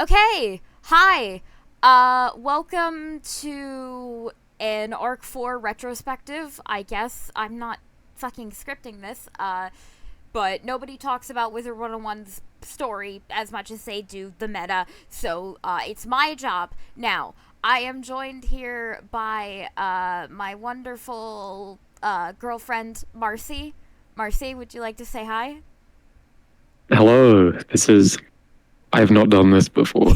Okay, hi. Welcome to an Arc 4 retrospective, I guess. I'm not fucking scripting this, but nobody talks about Wizard101's story as much as they do the meta, so it's my job. Now, I am joined here by my wonderful girlfriend, Marcy. Marcy, would you like to say hi? Hello, I have not done this before,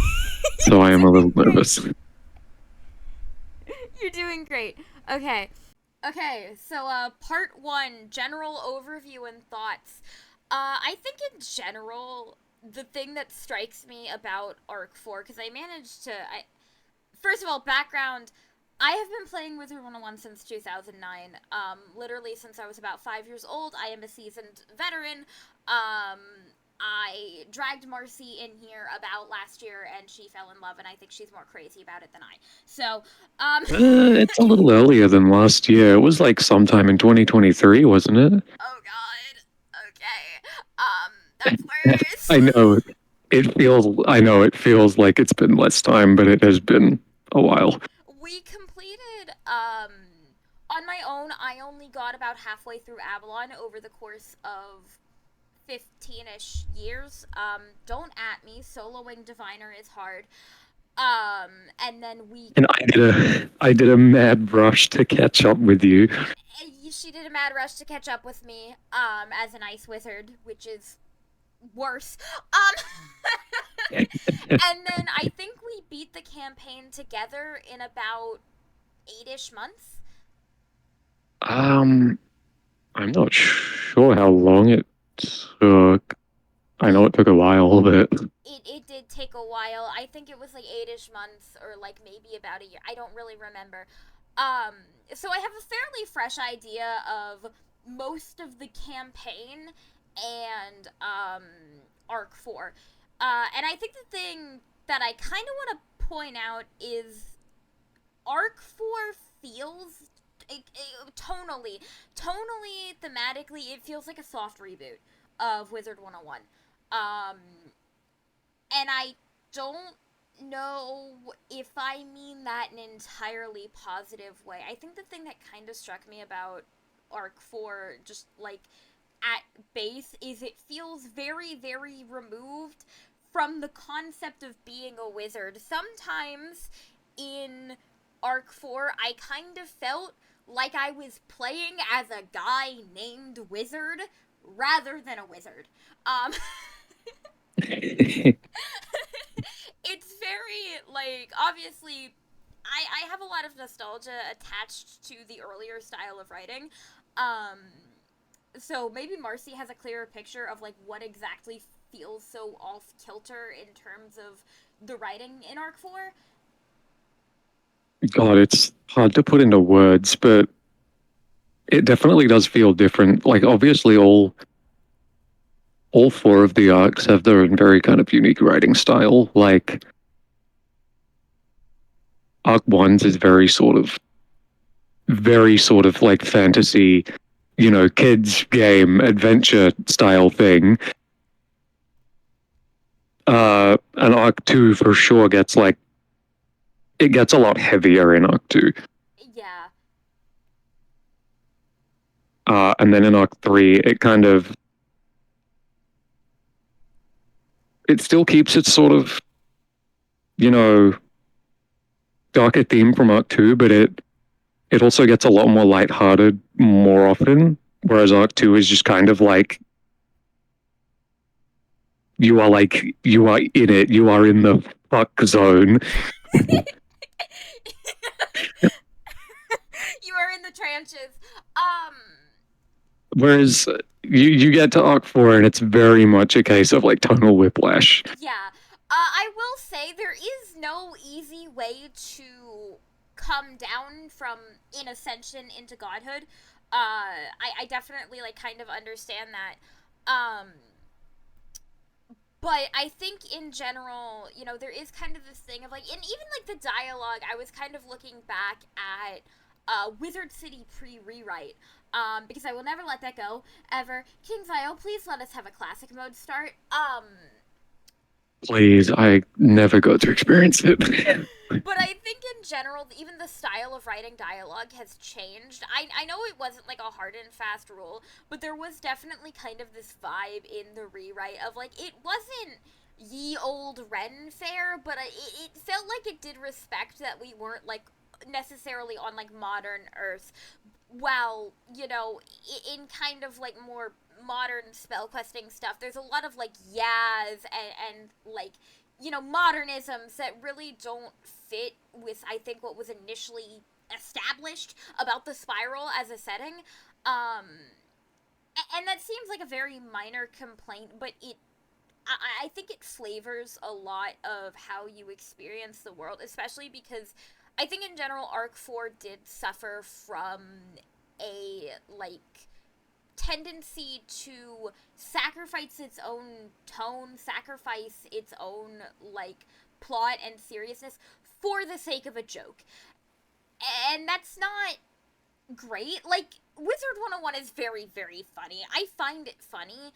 so I am a You're little doing great. nervous. You're doing great. Okay. Okay, so part one, general overview and thoughts. I think in general, the thing that strikes me about Arc 4, because I managed to. First of all, background. I have been playing Wizard 101 since 2009. Literally since I was about 5 years old. I am a seasoned veteran. Um, I dragged Marcy in here about last year, and she fell in love, and I think she's more crazy about it than I. So, um, It's a little earlier than last year. It was like sometime in 2023, wasn't it? oh god. Okay. That's worse. I know I know it feels like it's been less time, but it has been a while. We completed on my own. I only got about halfway through Avalon over the course of 15ish years. Don't at me. Soloing Diviner is hard. And then we And I did a mad rush to catch up with you. she did a mad rush to catch up with me as an ice wizard, which is worse. Um and then I think we beat the campaign together in about 8ish months. um, I'm not sure how long it took. I know It it took a while, but it did take a while. I think it was like 8ish months or like maybe about a year. I don't really remember. Um, so I have a fairly fresh idea of most of the campaign and Arc 4. And I think the thing that I kind of want to point out is Arc 4 feels tonally, thematically, it feels like a soft reboot of Wizard 101. Um, and I don't know if I mean that in an entirely positive way. I think the thing that kind of struck me about Arc 4, just like at base, is it feels very, very removed from the concept of being a wizard. Sometimes in Arc 4, I kind of felt like I was playing as a guy named Wizard rather than a wizard. Um, it's very like obviously I have a lot of nostalgia attached to the earlier style of writing. Um so maybe Marcy has a clearer picture of like what exactly feels so off kilter in terms of the writing in Arc 4. God, it's hard to put into words, but it definitely does feel different. Like obviously all four of the arcs have their own very kind of unique writing style. Like arc one's is very sort of like fantasy, kids game adventure style thing. And arc two for sure it gets a lot heavier in arc two. Yeah. And then in arc three, it still keeps its sort of, you know, darker theme from arc two, but it also gets a lot more lighthearted more often. Whereas arc two is just kind of you are in it, you are in the fuck zone. You are in the trenches. Um Whereas you get to arc four and it's very much a case of like tonal whiplash. yeah. I will say there is no easy way to come down from in ascension into godhood. I definitely like kind of understand that. Um, but I think in general, there is kind of this thing of like, and even like the dialogue, I was kind of looking back at Wizard City pre rewrite. Because I will never let that go ever. King's Isle, please let us have a classic mode start. Please, I never got to experience it. But I think in general, even the style of writing dialogue has changed. I know it wasn't like a hard and fast rule, but there was definitely kind of this vibe in the rewrite of like, it wasn't ye old Ren fare, but it felt like it did respect that we weren't like necessarily on like modern Earth. While, in kind of like more modern spell questing stuff, there's a lot of like yas and like modernisms that really don't fit with, I think, what was initially established about the spiral as a setting. Um, and that seems like a very minor complaint, but I think it flavors a lot of how you experience the world, especially because I think in general Arc 4 did suffer from a like tendency to sacrifice its own tone, sacrifice its own like plot and seriousness for the sake of a joke. And that's not great. Like Wizard 101 is very very funny. I find it funny,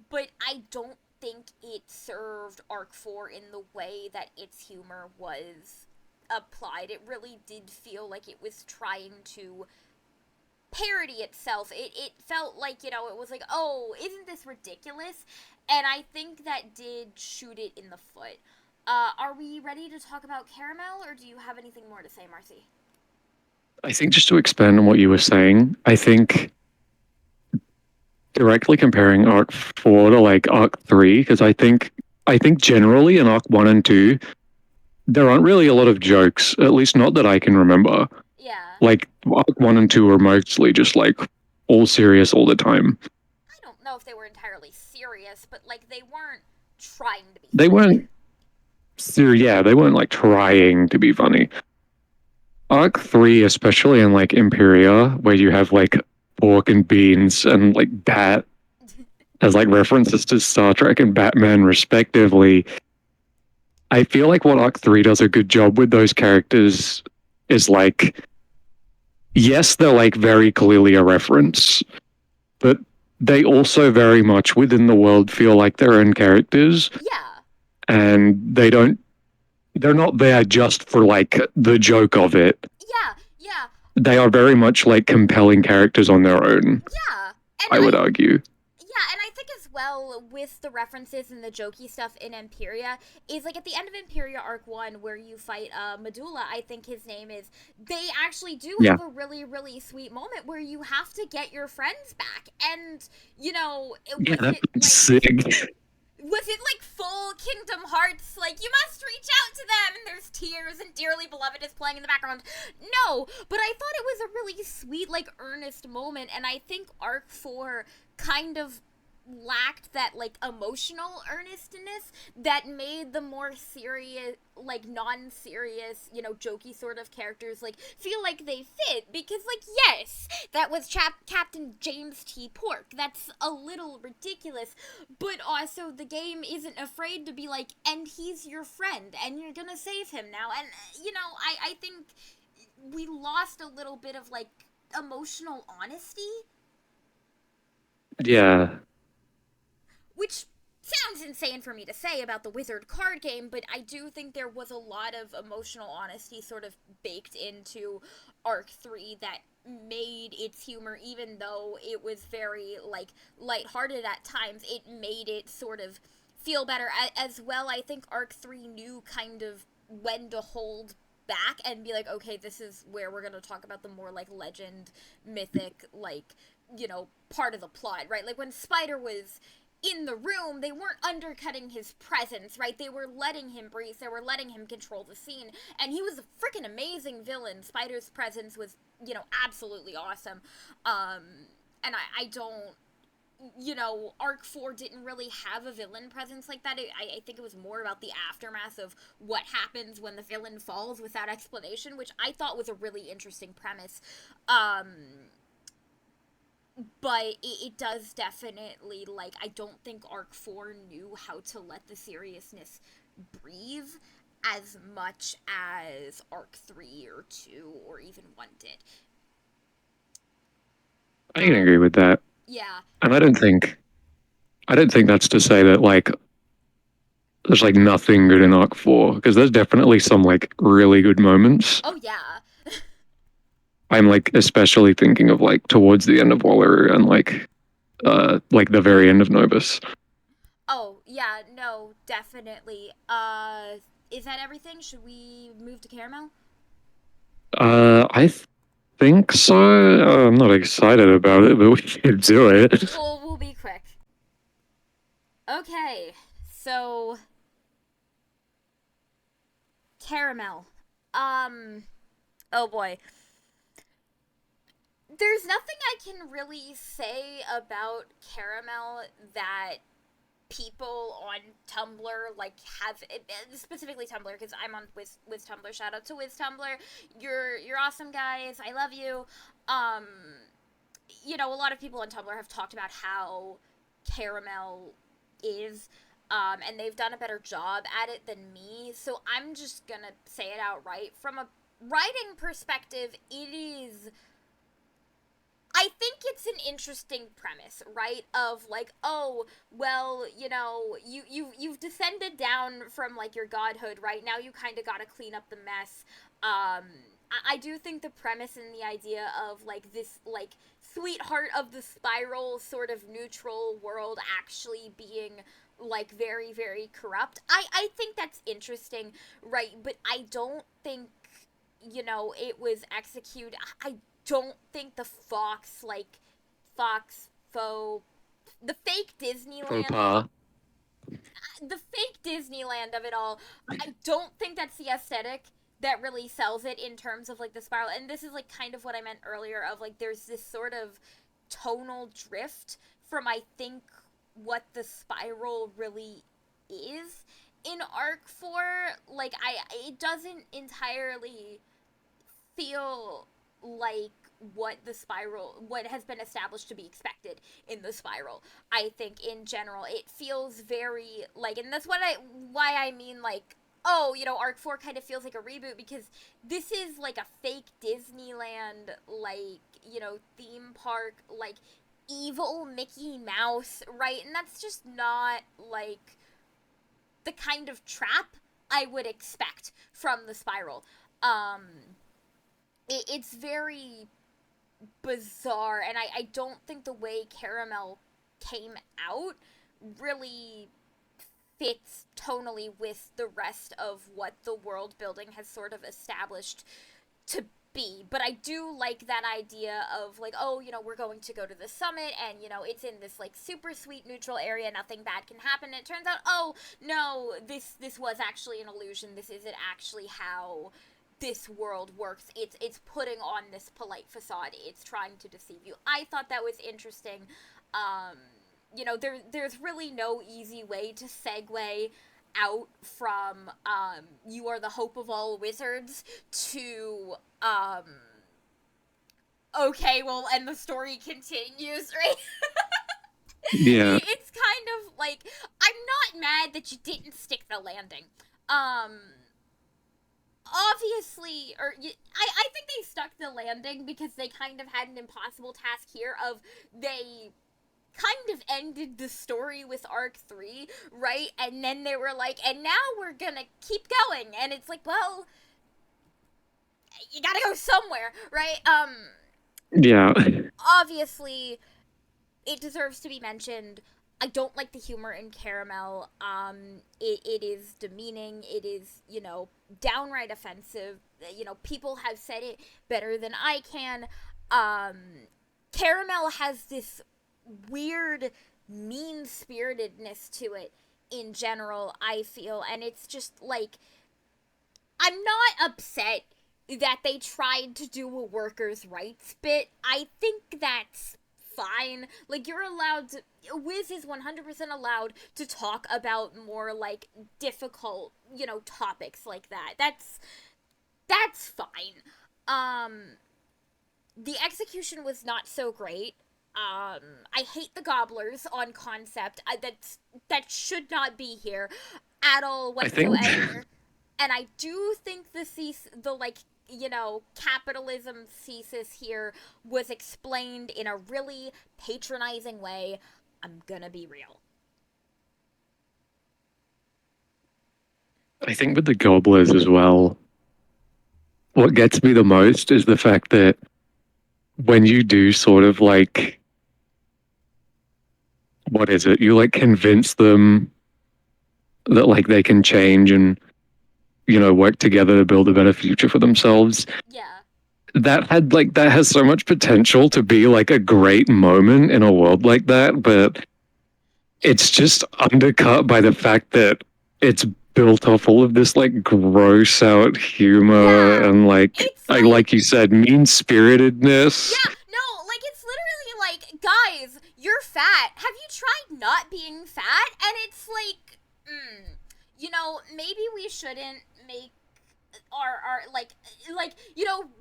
but I don't think it served Arc 4 in the way that its humor was applied. It really did feel like it was trying to parody itself. It felt like, it was like, oh, isn't this ridiculous? And I think that did shoot it in the foot. Are we ready to talk about Caramel, or do you have anything more to say, Marcy? I think just to expand on what you were saying, I think directly comparing Arc 4 to like Arc 3, because I think generally in Arc 1 and 2, there aren't really a lot of jokes, at least not that I can remember. Yeah. Like Arc 1 and 2 are mostly just like all serious all the time. I don't know if they were entirely serious, but like they weren't trying to be They funny. weren't yeah, they weren't like trying to be funny. Arc 3, especially in like Imperia, where you have like pork and beans and like bat as like references to Star Trek and Batman respectively. I feel like what Arc 3 does a good job with those characters is like, yes, they're like very clearly a reference, but they also very much within the world feel like their own characters, Yeah. and they're not there just for like the joke of it. Yeah. Yeah. They are very much like compelling characters on their own, Yeah. And I would argue. yeah, and I think as well with the references and the jokey stuff in Imperia is like at the end of Imperia Arc 1 where you fight Medulla, I think his name is, they actually do Yeah. have a really, really sweet moment where you have to get your friends back. And, Yeah, was that's it like sick. full Kingdom Hearts, like you must reach out to them and there's tears and Dearly Beloved is playing in the background? No, but I thought it was a really sweet, like earnest moment, and I think Arc 4 kind of lacked that like emotional earnestness that made the more serious, like non-serious, jokey sort of characters like feel like they fit, because like yes, that was Captain James T. Pork, that's a little ridiculous, but also the game isn't afraid to be like, and he's your friend and you're gonna save him now. And I think we lost a little bit of like emotional honesty, Yeah. which sounds insane for me to say about the Wizard card game, but I do think there was a lot of emotional honesty sort of baked into Arc 3 that made its humor, even though it was very like lighthearted at times, it made it sort of feel better as well. I think Arc 3 knew kind of when to hold back and be like, okay, this is where we're going to talk about the more like legend, mythic, like, part of the plot, right? Like when Spider was in the room, they weren't undercutting his presence, right? They were letting him breathe. They were letting him control the scene. And he was a freaking amazing villain. Spider's presence was, absolutely awesome. And I don't, Arc 4 didn't really have a villain presence like that. I think it was more about the aftermath of what happens when the villain falls without explanation, which I thought was a really interesting premise. Um, but it does definitely, like, I don't think Arc 4 knew how to let the seriousness breathe as much as Arc 3 or 2 or even 1 did. I can Um, agree with that. yeah. And I don't think that's to say that like there's like nothing good in Arc 4 because there's definitely some like really good moments. Oh yeah. I'm like especially thinking of like towards the end of Wallaroo and like the very end of Novus. Oh yeah, no, definitely. Is that everything? Should we move to Caramel? I think so. I'm not excited about it, but we can do it. We'll be quick. Okay, so Caramel. Um, oh boy. There's nothing I can really say about Caramel that people on Tumblr like have, specifically Tumblr because I'm on Wiz Tumblr. Shout out to Wiz Tumblr. You're awesome guys. I love you. Um, a lot of people on Tumblr have talked about how Caramel is, and they've done a better job at it than me. So I'm just gonna say it outright. From a writing perspective, it is. I think it's an interesting premise, right? Of like, oh, well, you've descended down from like your godhood, right? Now you kind of got to clean up the mess. I do think the premise and the idea of like this like sweetheart of the spiral sort of neutral world actually being like very very corrupt. I think that's interesting, right? But I don't think it was executed. I don't think the Fox faux the fake Faux Disneyland pas. the fake Disneyland of it all. I don't think that's the aesthetic that really sells it in terms of like the spiral. And this is like kind of what I meant earlier of like there's this sort of tonal drift from I think what the spiral really is in Arc 4. Like it doesn't entirely feel like what has been established to be expected in the spiral. I think in general it feels very like, and that's why I mean like, oh, Arc 4 kind of feels like a reboot because this is like a fake Disneyland like, theme park like evil Mickey Mouse, right? And that's just not like the kind of trap I would expect from the spiral. um it's very bizarre, and I don't think the way Caramel came out really fits tonally with the rest of what the world building has sort of established to be. But I do like that idea of like, oh, we're going to go to the summit and it's in this like super sweet neutral area, nothing bad can happen. And it turns out, oh no, this was actually an illusion. This isn't actually how this world works. It's putting on this polite facade. It's trying to deceive you. I thought that was interesting. There's really no easy way to segue out from you are the hope of all wizards to okay, well, and the story continues, right? Yeah, It's kind of like I'm not mad that you didn't stick the landing. Um Obviously, I think they stuck the landing because they kind of had an impossible task here of they kind of ended the story with Arc 3, right? And then they were like, and now we're gonna keep going. And it's like, well, you gotta go somewhere, right? yeah. Obviously, it deserves to be mentioned. I don't like the humor in Caramel. It is demeaning. It is, downright offensive. People have said it better than I can. Caramel has this weird mean spiritedness to it in general, I feel. And it's just like, I'm not upset that they tried to do a workers' rights bit. I think that's fine. Like, you're allowed to. Wiz is 100% allowed to talk about more, like, difficult, topics like that. That's fine. The execution was not so great. I hate the gobblers on concept. That should not be here at all I think whatsoever. And I do think the like capitalism thesis here was explained in a really patronizing way. I'm gonna be real. I think with the gobblers as well, what gets me the most is the fact that when you do sort of like, what is it? You like convince them that like they can change and, work together to build a better future for themselves. Yeah. That has so much potential to be like a great moment in a world like that, but It's it's just undercut by the fact that it's built off all of this like gross out humor yeah. and It's like you like said, mean spiritedness. yeah, no, like it's literally like, guys, you're fat. Have you tried not being fat? And it's like, maybe we shouldn't make our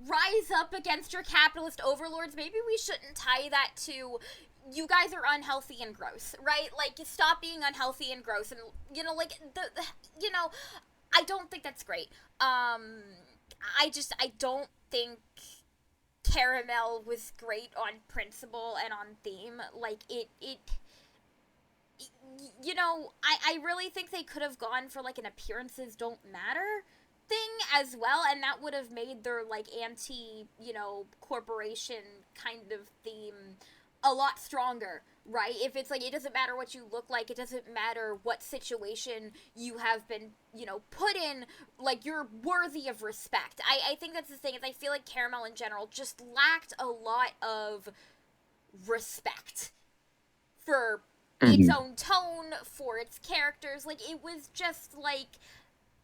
rise up against your capitalist overlords. Maybe we shouldn't tie that to you guys are unhealthy and gross, right? Like stop being unhealthy and gross, and like the I don't think that's great. I don't think Caramel was great on principle and on theme. Like I really think they could have gone for like an appearances don't matter thing as well, and that would have made their like anti corporation kind of theme a lot stronger, right? If it's like it doesn't matter what you look like, it doesn't matter what situation you have been put in, like you're worthy of respect. I think that's the thing, is I feel like Caramel in general just lacked a lot of respect for its Mhm. own tone, for its characters. Like it was just like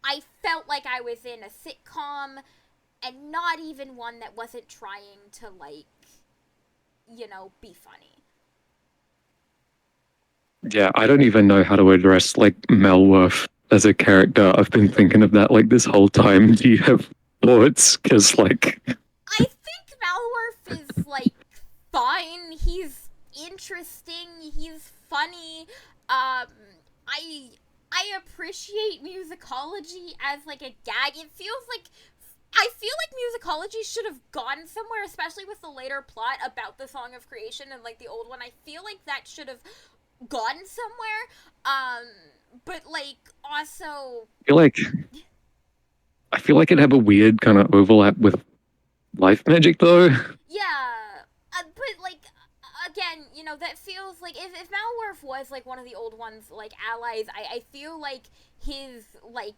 I felt like I was in a sitcom, and not even one that wasn't trying to like be funny. Yeah, I don't even know how to address like Melworth as a character. I've been thinking of that like this whole time. Do you have thoughts? Because like, I think Malworth is like fine. He's interesting. He's funny. I I appreciate musicology as like a gag. It feels like I feel like musicology should have gone somewhere, especially with the later plot about the Song of Creation and like the old one. I feel like that should have gone somewhere. But like also, I feel like I feel like it have a weird kind of overlap with life magic though. yeah. But like again, that feels like if Malworth was like one of the old ones, like allies, I feel like his like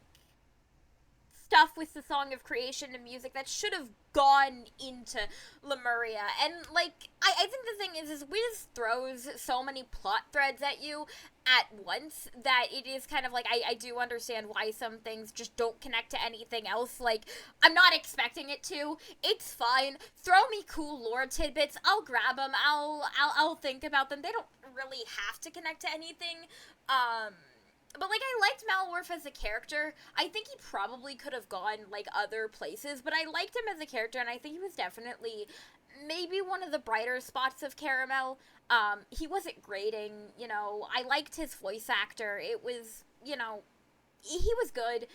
stuff with the Song of Creation and music that should have gone into Lemuria. And like I think the thing is Wiz throws so many plot threads at you at once that it is kind of like I do understand why some things just don't connect to anything else. Like I'm not expecting it to. It's fine. Throw me cool lore tidbits. I'll grab them. I'll think about them. They don't really have to connect to anything. But like I liked Malworth as a character. I think he probably could have gone like other places, but I liked him as a character, and I think he was definitely maybe one of the brighter spots of Caramel. He wasn't grating, I liked his voice actor. It was, he was good.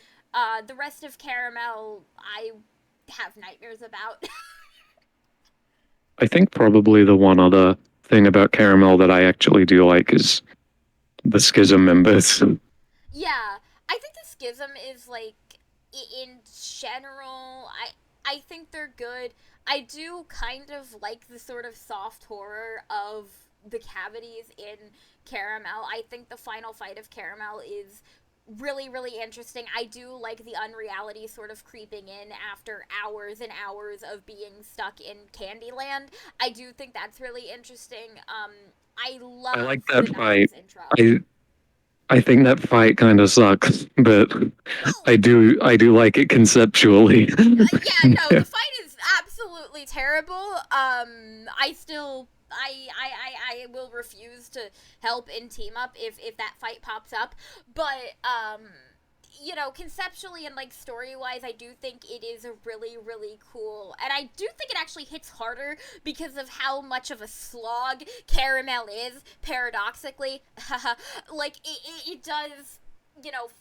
The rest of Caramel, I have nightmares about. I think probably the one other thing about Caramel that I actually do like is the Schism members. Yeah, I think the Schism is like in general, I think they're good. I do kind of like the sort of soft horror of the cavities in Caramel. I think the final fight of Caramel is really really interesting. I do like the unreality sort of creeping in after hours and hours of being stuck in Candyland. I do think that's really interesting. I I love like the that fight. Niles intro. I I think that fight kind of sucks, but Oh, I do like it conceptually. yeah, no, the fight is absolutely terrible. I still, I will refuse to help in team up if that fight pops up. But conceptually and like story wise, I do think it is a really really cool, and I do think it actually hits harder because of how much of a slog Caramel is. Paradoxically, like it does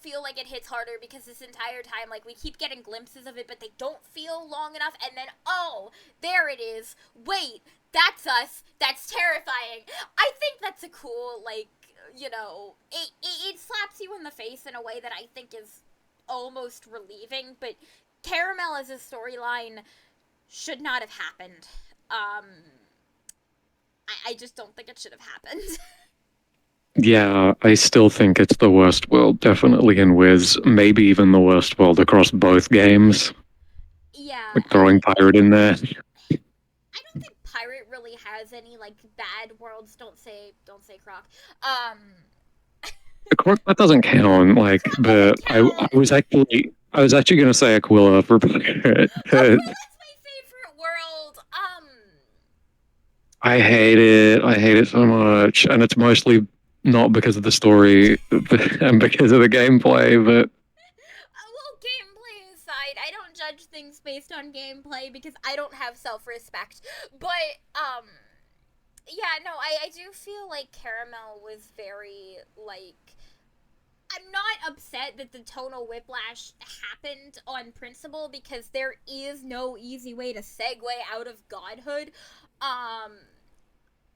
feel like it hits harder because this entire time, like, we keep getting glimpses of it, but they don't feel long enough, and then, oh, there it is. Wait, that's us. That's terrifying. I think that's a cool, like, it slaps you in the face in a way that I think is almost relieving, but Caramel as a storyline should not have happened. I just don't think it should have happened. Yeah, I still think it's the worst world, definitely in Wiz. Maybe even the worst world across both games. Yeah, With and throwing Pirate in there. I don't think Pirate really has any like bad worlds. Don't say Croc. Um, That doesn't count. Like, Croc but doesn't count. I was actually gonna say Aquila for Pirate. Aquila's my favorite world. I hate it. I hate it so much, and it's mostly not because of the story and because of the gameplay, but Well, gameplay aside, I don't judge things based on gameplay because I don't have self-respect. But yeah, no, I do feel like Caramel was very like. I'm not upset that the tonal whiplash happened on principle because there is no easy way to segue out of godhood. Um,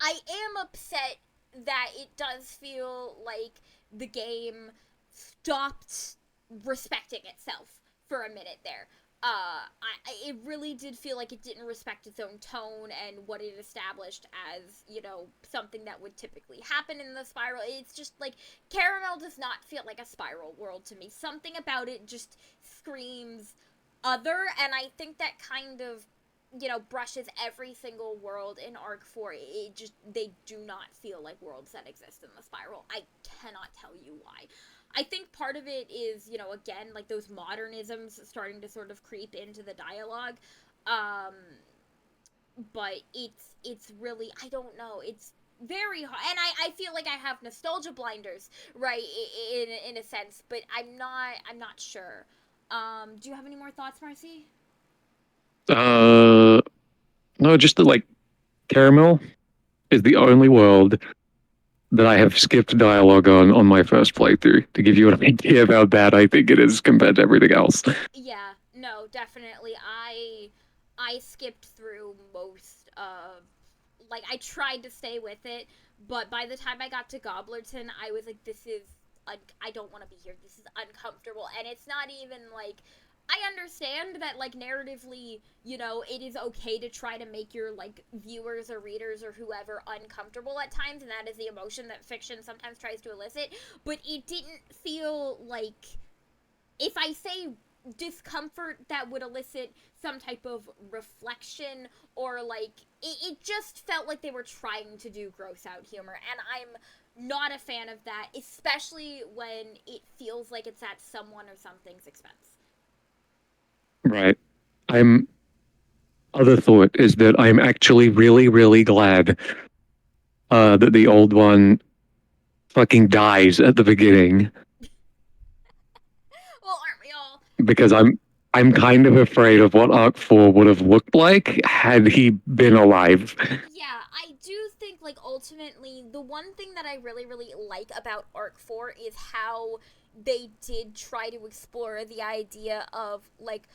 I am upset that it does feel like the game stopped respecting itself for a minute there. It really did feel like it didn't respect its own tone and what it established as, something that would typically happen in the spiral. It's just like Caramel does not feel like a spiral world to me. Something about it just screams other, and I think that kind of brushes every single world in Arc 4. They do not feel like worlds that exist in the spiral. I cannot tell you why. I think part of it is, again, like those modernisms starting to sort of creep into the dialogue. Um, but it's really, I don't know, it's very hard, and I feel like I have nostalgia blinders, right, in a sense, but I'm not sure. Do you have any more thoughts, Marcy? uh, no, just that like Caramel is the only world that I have skipped dialogue on my first playthrough to give you an idea of how bad I think it is compared to everything else. Yeah, no, definitely. I skipped through most of, like, I tried to stay with it, but by the time I got to Gobblerton, I was like, this is I don't want to be here. This is uncomfortable, and it's not even like, I understand that, like, narratively, it is okay to try to make your, like, viewers or readers or whoever uncomfortable at times, and that is the emotion that fiction sometimes tries to elicit, but it didn't feel like, if I say discomfort that would elicit some type of reflection, or like, it just felt like they were trying to do gross out humor, and I'm not a fan of that, especially when it feels like it's at someone or something's expense. Right. I'm Other thought is that I'm actually really, really glad that the old one fucking dies at the beginning Well, aren't we all? because I'm kind of afraid of what Arc 4 would have looked like had he been alive. Yeah, I do think, like, ultimately, the one thing that I really, really like about Arc 4 is how they did try to explore the idea of, like,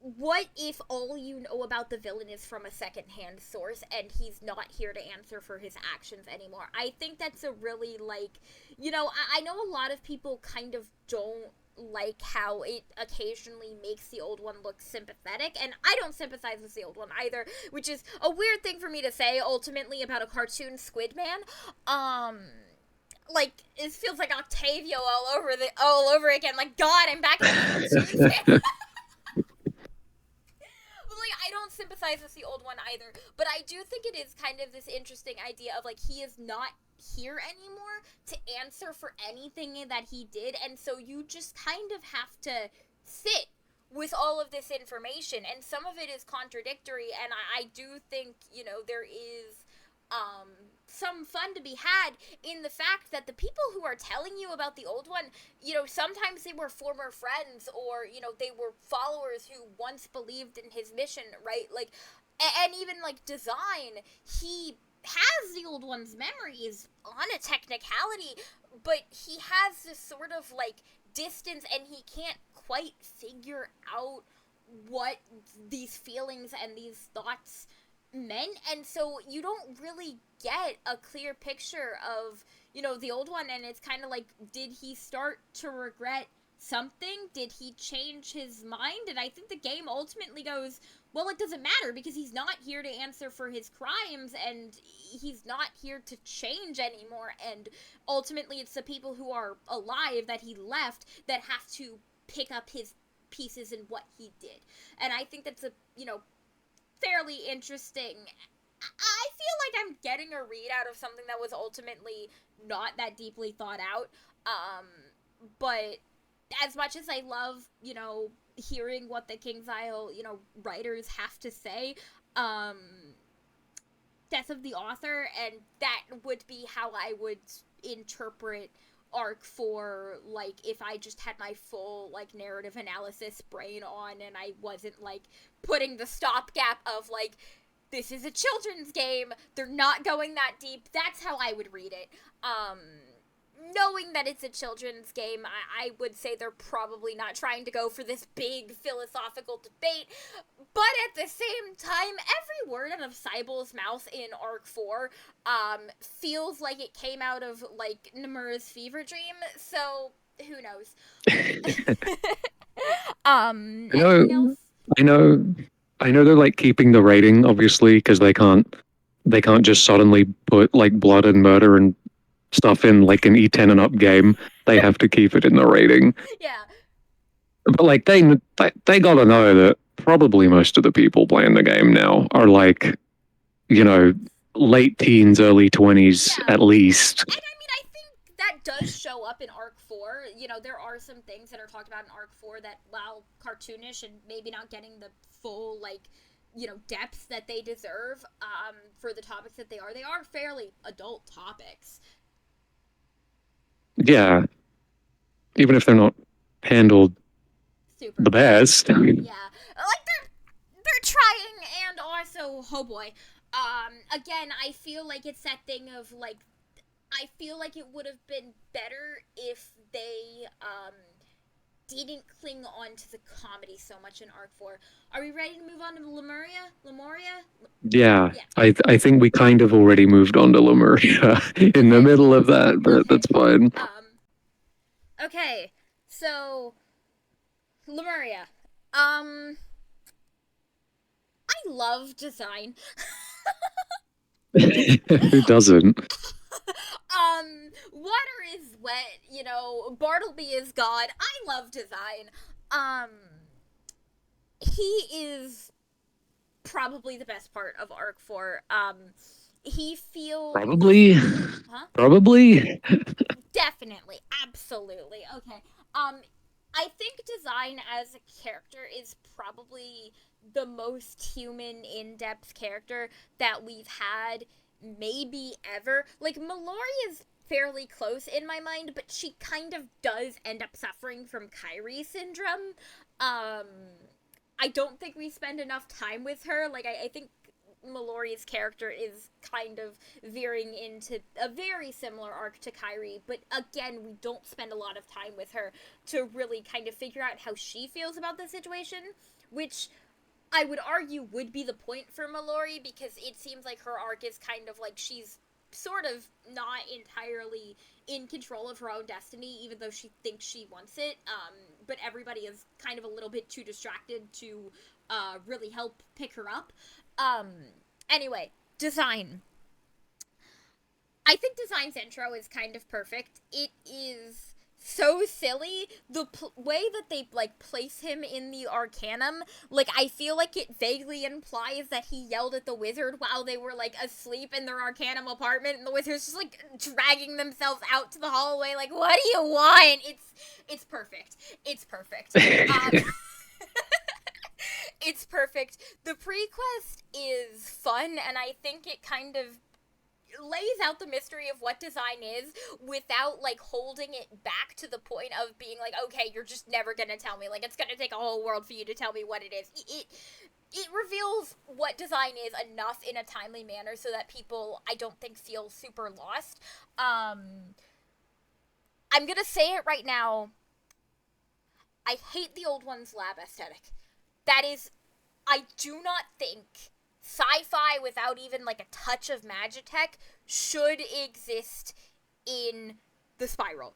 what if all you know about the villain is from a secondhand source and he's not here to answer for his actions anymore? I think that's a really, like, I know a lot of people kind of don't like how it occasionally makes the old one look sympathetic, and I don't sympathize with the old one either, which is a weird thing for me to say ultimately about a cartoon Squid Man. Like, it feels like Octavio all over again. Like, God, I'm back in the cartoons. Like, I don't sympathize with the old one either, but I do think it is kind of this interesting idea of, like, he is not here anymore to answer for anything that he did, and so you just kind of have to sit with all of this information, and some of it is contradictory, and I do think, there is um, some fun to be had in the fact that the people who are telling you about the old one, sometimes they were former friends, or, they were followers who once believed in his mission, right? Like, and even, like, Design, he has the old one's memories on a technicality, but he has this sort of, like, distance, and he can't quite figure out what these feelings and these thoughts meant, and so you don't really get a clear picture of the old one, and it's kind of like, did he start to regret something? Did he change his mind? And I think the game ultimately goes, well, it doesn't matter because he's not here to answer for his crimes and he's not here to change anymore. And ultimately, it's the people who are alive that he left that have to pick up his pieces in what he did. And I think that's a, fairly interesting. I feel like I'm getting a read out of something that was ultimately not that deeply thought out. But as much as I love, hearing what the King's Isle, writers have to say, um, death of the author, and that would be how I would interpret arc 4, like, if I just had my full, like, narrative analysis brain on and I wasn't, like, putting the stopgap of, like, this is a children's game, they're not going that deep. That's how I would read it. Knowing that it's a children's game, I would say they're probably not trying to go for this big philosophical debate, but at the same time, every word out of Cybel's mouth in Arc 4 feels like it came out of, like, Nomura's fever dream, so who knows? Anything else? I know, I know they're like keeping the rating, obviously, because they can't just suddenly put like blood and murder and stuff in like an E10 and up game. They have to keep it in the rating. Yeah. But like they gotta know that probably most of the people playing the game now are like, you know, late teens, early 20s Yeah. at least. And I mean, I think that does show up in Arc 4. There are some things that are talked about in Arc 4 that, while cartoonish and maybe not getting the full, like, depth that they deserve for the topics that they are fairly adult topics. Yeah, even if they're not handled Super. the best. Yeah. Like, they're trying, and also, oh boy. Again, I feel like it's that thing of, like, I feel like it would have been better if they didn't cling on to the comedy so much in Arc 4. Are we ready to move on to Lemuria? Yeah, Yeah. I think we kind of already moved on to Lemuria in the middle of that, but Okay. that's fine. Okay. So, Lemuria. I love design. Who doesn't? Water is wet, Bartleby is God. I love design. He is probably the best part of Arc 4. He feels... Probably. Huh? Probably. Definitely. Absolutely. Okay. I think design as a character is probably the most human, in-depth character that we've had maybe ever. Like, Mallory is fairly close in my mind, but she kind of does end up suffering from Kyrie syndrome. I don't think we spend enough time with her. Like, I think Mallory's character is kind of veering into a very similar arc to Kyrie, but again, we don't spend a lot of time with her to really kind of figure out how she feels about the situation, which I would argue would be the point for Mallory, because it seems like her arc is kind of like she's sort of not entirely in control of her own destiny, even though she thinks she wants it, but everybody is kind of a little bit too distracted to really help pick her up. Anyway, design. I think design's intro is kind of perfect. It is so silly. The way that they, like, place him in the Arcanum, like, I feel like it vaguely implies that he yelled at the wizard while they were, like, asleep in their Arcanum apartment, and the wizard's just, like, dragging themselves out to the hallway, like, what do you want? It's perfect. It's perfect. It's perfect. The pre-quest is fun, and I think it kind of lays out the mystery of what design is without, like, holding it back to the point of being like, okay, you're just never gonna tell me. Like, it's gonna take a whole world for you to tell me what it is. It reveals what design is enough in a timely manner so that people, I don't think, feel super lost. I'm gonna say it right now. I hate the old one's lab aesthetic. That is, I do not think sci-fi without even, like, a touch of Magitech should exist in the Spiral.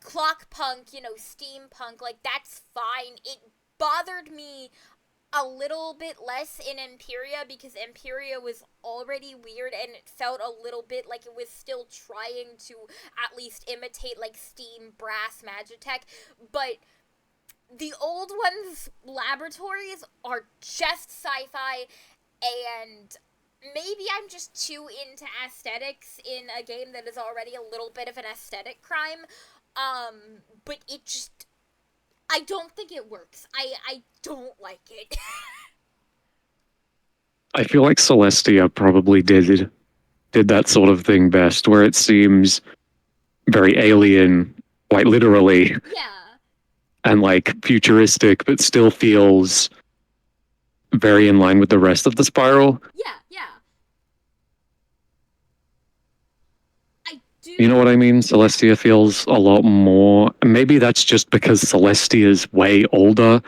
clock punk, steampunk, like, that's fine. It bothered me a little bit less in Imperia because Imperia was already weird and it felt a little bit like it was still trying to at least imitate, like, steam, brass, magitech, but the old ones' laboratories are just sci-fi, and maybe I'm just too into aesthetics in a game that is already a little bit of an aesthetic crime, but it just, I don't think it works. I don't like it. I feel like Celestia probably did that sort of thing best, where it seems very alien, quite literally, Yeah. and like futuristic, but still feels very in line with the rest of the Spiral. Yeah, yeah. I do. You know what I mean? Celestia feels a lot more. Maybe that's just because Celestia is way older,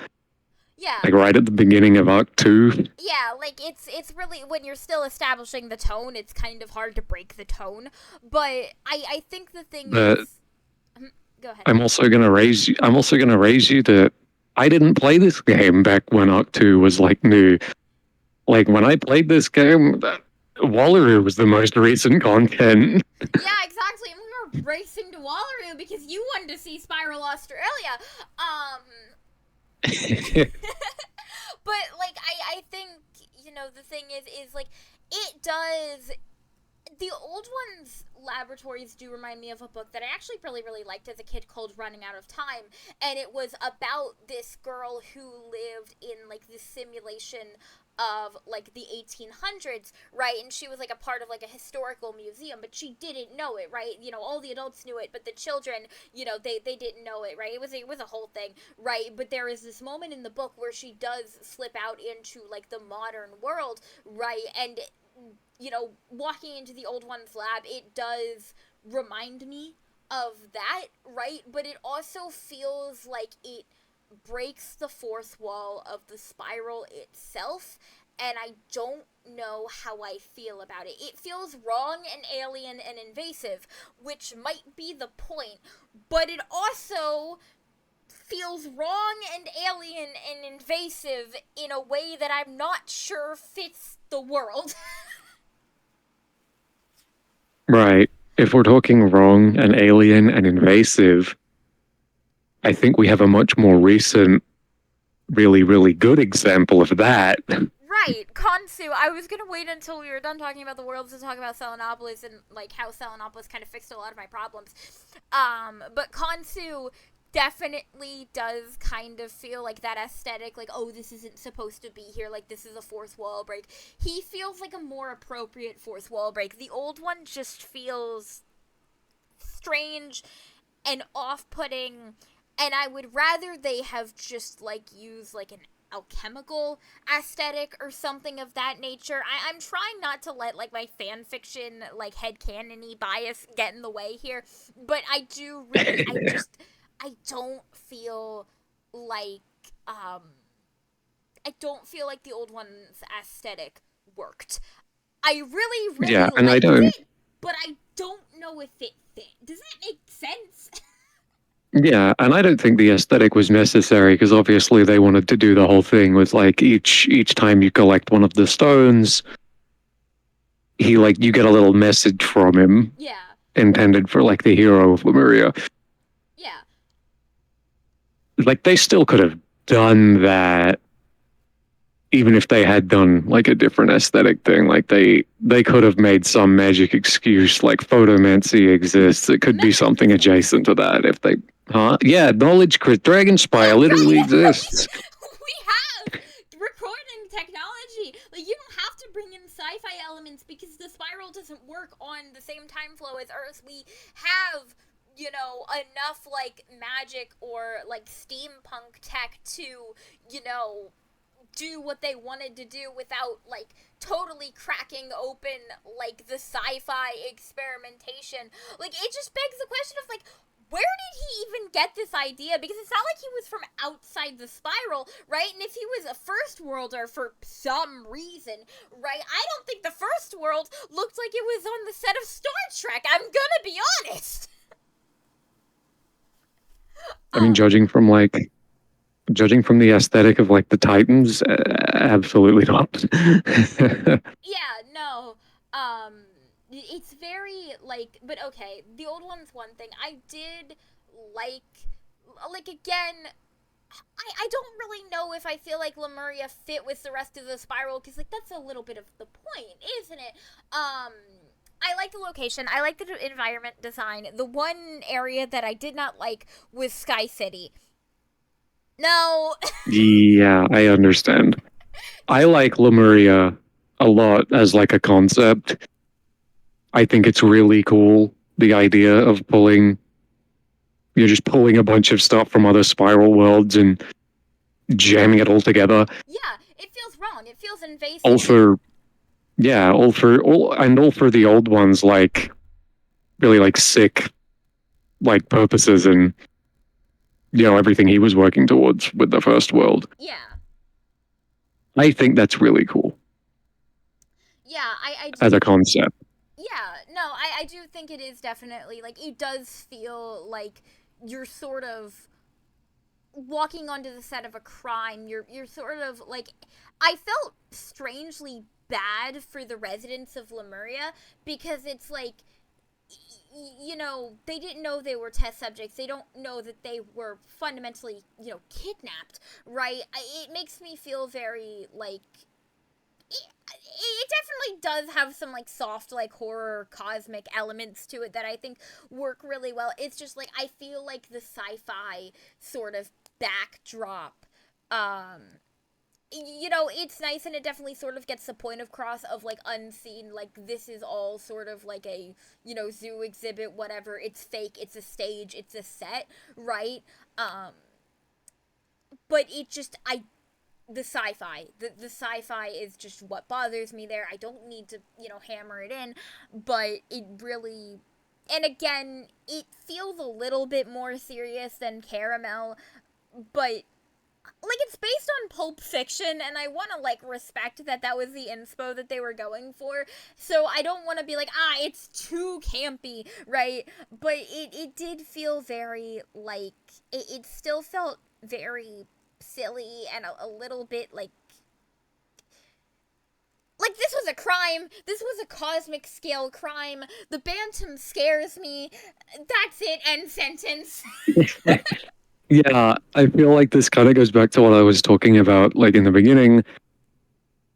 Yeah. like right at the beginning of Arc 2. Yeah, like, it's really, when you're still establishing the tone, it's kind of hard to break the tone, but I think the thing But is... Go ahead. I'm also gonna raise you. That I didn't play this game back when Arc 2 was like new. Like when I played this game, Wallaroo was the most recent content. Yeah, exactly, and we were racing to Wallaroo because you wanted to see Spiral Australia. But, like, I think, the thing is, like, it does... The old ones' laboratories do remind me of a book that I actually really, really liked as a kid called Running Out of Time, and it was about this girl who lived in, like, this simulation of, like, the 1800s, right? And she was, like, a part of, like, a historical museum, but she didn't know it, right? All the adults knew it, but the children, they didn't know it, right? It was a whole thing, right? But there is this moment in the book where she does slip out into, like, the modern world, right? And walking into the old one's lab, it does remind me of that, right? But it also feels like it breaks the fourth wall of the Spiral itself, and I don't know how I feel about it. It feels wrong and alien and invasive, which might be the point, but it also feels wrong and alien and invasive in a way that I'm not sure fits the world. Right. If we're talking wrong and alien and invasive, I think we have a much more recent, really, really good example of that. Right, Khonsu. I was gonna wait until we were done talking about the worlds to talk about Selenopolis and, like, how Selenopolis kind of fixed a lot of my problems. But Khonsu definitely does kind of feel like that aesthetic, like, oh, this isn't supposed to be here, like, this is a fourth wall break. He feels like a more appropriate fourth wall break. The old one just feels strange and off-putting, and I would rather they have just, like, used, like, an alchemical aesthetic or something of that nature. I'm trying not to let, like, my fan fiction, like, headcanon-y bias get in the way here, but I do really, I don't feel like, I don't feel like the old one's aesthetic worked. I really, really Yeah, and liked it, but I don't know if it fit. Does that make sense? Yeah, and I don't think the aesthetic was necessary because obviously they wanted to do the whole thing with like each time you collect one of the stones, you get a little message from him. Yeah. Intended for like the hero of Lemuria. Yeah. Like they still could have done that even if they had done like a different aesthetic thing. Like they could have made some magic excuse like photomancy exists. It could be something adjacent to that if they yeah, knowledge crit Dragon Spire literally exists. We have recording technology. Like, you don't have to bring in sci-fi elements because the Spiral doesn't work on the same time flow as Earth. We have, enough, like, magic or, like, steampunk tech to, do what they wanted to do without, like, totally cracking open, like, the sci-fi experimentation. Like, it just begs the question of, like, where did he even get this idea? Because it's not like he was from outside the Spiral, right? And if he was a first worlder for some reason, right, I don't think the first world looked like it was on the set of Star Trek. I'm gonna be honest. I mean, Um, judging from the aesthetic of like the Titans, absolutely not. yeah, no. Um, it's very like, but okay. The old one's one thing. I did like, again. I don't really know if I feel like Lemuria fit with the rest of the spiral because like that's a little bit of the point, isn't it? Um, I like the location. I like the environment design. The one area that I did not like was Sky City. No. Yeah, I understand. I like Lemuria a lot as like a concept. I think it's really cool. The idea of you're just pulling a bunch of stuff from other spiral worlds and jamming it all together. Yeah, it feels wrong. It feels All invasive. for, yeah, all for the old ones, like really like sick, like purposes and, everything he was working towards with the first world. Yeah. I think that's really cool Yeah, I as do. a concept. Yeah, no, I do think it is definitely like it does feel like you're sort of walking onto the set of a crime. You're sort of like I felt strangely bad for the residents of Lemuria because it's like they didn't know they were test subjects. They don't know that they were fundamentally, kidnapped, right? It makes me feel very like it definitely does have some like soft like horror cosmic elements to it that I think work really well. It's just like I feel like the sci-fi sort of backdrop um it's nice and it definitely sort of gets the point across of like unseen, like this is all sort of like a, zoo exhibit, whatever. It's fake, it's a stage, it's a set, right? Um, but it just, the sci-fi, the sci-fi is just what bothers me there. I don't need to, hammer it in, but it really, and again, it feels a little bit more serious than Caramel, but like it's based on Pulp Fiction, and I want to like respect that that was the inspo that they were going for. So I don't want to be like, it's too campy, right? But it did feel very like it still felt very silly and a little bit like this was a crime. This was a cosmic scale crime. The Bantam scares me. That's it. End sentence. Yeah, I feel like this kind of goes back to what I was talking about, like in the beginning,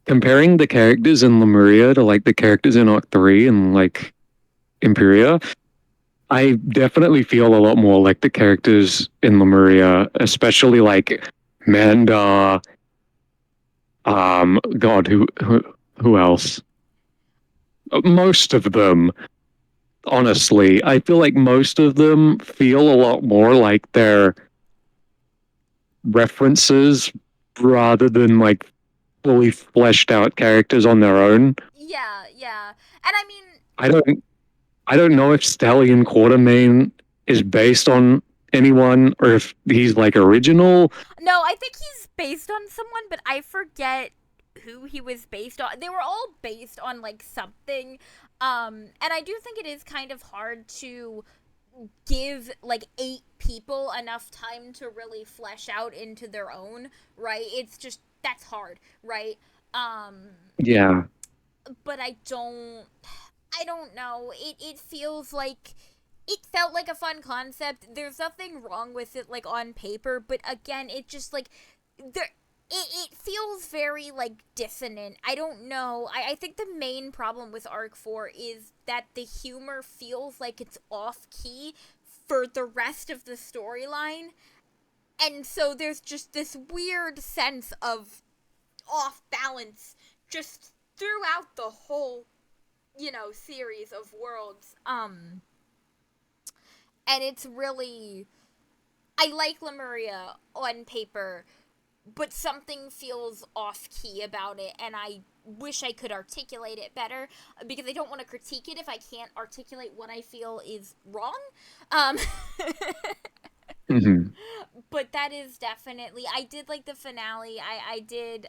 comparing the characters in Lemuria to like the characters in Arc 3 and like Imperia. I definitely feel a lot more like the characters in Lemuria, especially like Manda. God, who else? Most of them, honestly, I feel like most of them feel a lot more like they're references rather than like fully fleshed out characters on their own. Yeah, yeah. And I mean, I don't I don't know if Stallion Quartermain is based on anyone or if he's like original. no, I think he's based on someone, but I forget who he was based on. They were all based on like something. And I do think it is kind of hard to give like 8 people enough time to really flesh out into their own, right? It's just that's hard, right? Um Yeah. but I don't know. It feels like it felt like a fun concept. There's nothing wrong with it like on paper, but again, it just like there it feels very like dissonant. I don't know. I think the main problem with Arc 4 is that the humor feels like it's off key for the rest of the storyline. And so there's just this weird sense of off balance just throughout the whole, series of worlds. And it's really I like Lemuria on paper, but something feels off key about it, and I wish I could articulate it better because I don't want to critique it if I can't articulate what I feel is wrong. Um, Hmm. but that is definitely I did like the finale. I did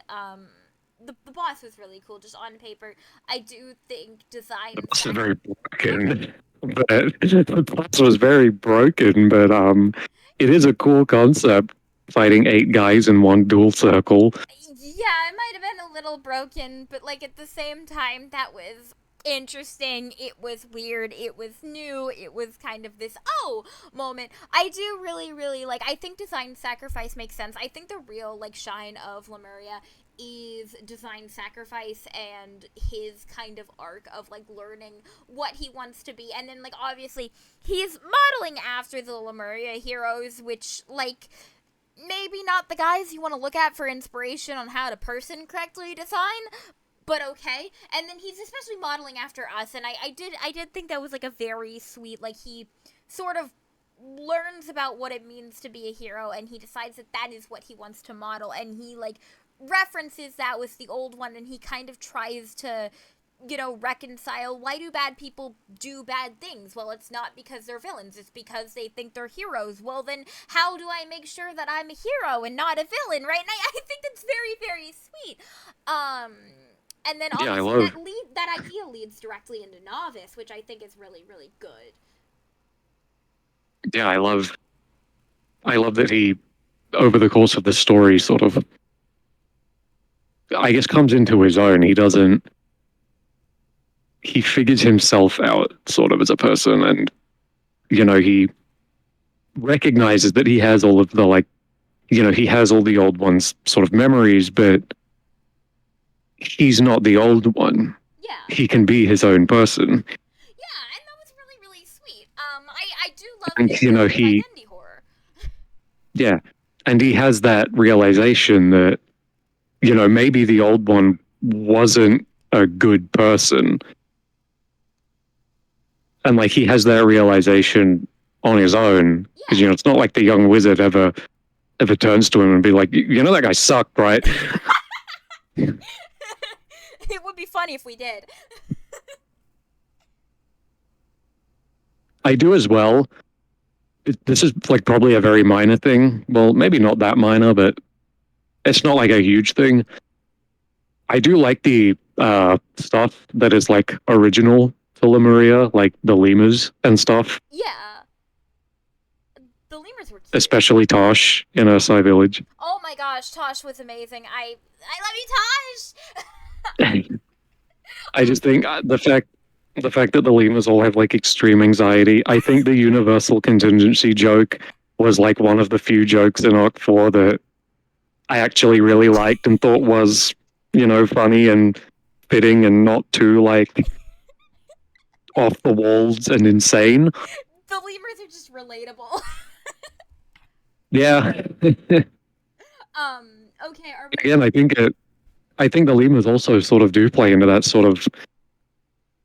the boss was really cool just on paper. I do think The designs boss is that very broken. But the boss was very broken, but it is a cool concept, fighting 8 guys in one dual circle. Yeah, it might have been a little broken, but like at the same time, that was interesting. It was weird. It was new. It was kind of this moment. I do really, really like. I think design sacrifice makes sense. I think the real like shine of Lemuria is design sacrifice and his kind of arc of like learning what he wants to be, and then like obviously he's modeling after the Lemuria heroes, which like maybe not the guys you want to look at for inspiration on how to person correctly design, but okay. And then he's especially modeling after us, and I did think that was like a very sweet, like he sort of learns about what it means to be a hero, and he decides that that is what he wants to model, and he like references that with the old one, and he kind of tries to reconcile why do bad people do bad things? Well, it's not because they're villains, it's because they think they're heroes. Well, then how do I make sure that I'm a hero and not a villain, right? And I think that's very, very sweet. And then Yeah, I obviously love. that idea leads directly into Novice, which I think is really, really good. Yeah, I love that he, over the course of the story, sort of, I guess, comes into his own. He doesn't. He figures himself out, sort of, as a person, and he recognizes that he has all of the like, he has all the old ones' sort of memories, but he's not the old one. Yeah. He can be his own person. Yeah, and that was really, really sweet. I do love And his build of he, identity horror. yeah, and he has that realization that maybe the old one wasn't a good person, and like he has that realization on his own, because Yeah. it's not like the young wizard ever turns to him and be like, that guy sucked, right? It would be funny if we did. I do as well. This is like probably a very minor thing. Well, maybe not that minor, but it's not like a huge thing. I do like the stuff that is like original to Lemuria, like the lemurs and stuff. Yeah. The lemurs were cute. Especially Tosh in Ursai Village. Oh my gosh, Tosh was amazing. I love you, Tosh. I just think the fact that the lemurs all have like extreme anxiety. I think the universal contingency joke was like one of the few jokes in Arc 4 that I actually really liked and thought was, funny and fitting and not too like off the walls and insane. The lemurs are just relatable. Yeah. Okay, are we Again, I think the lemurs also sort of do play into that sort of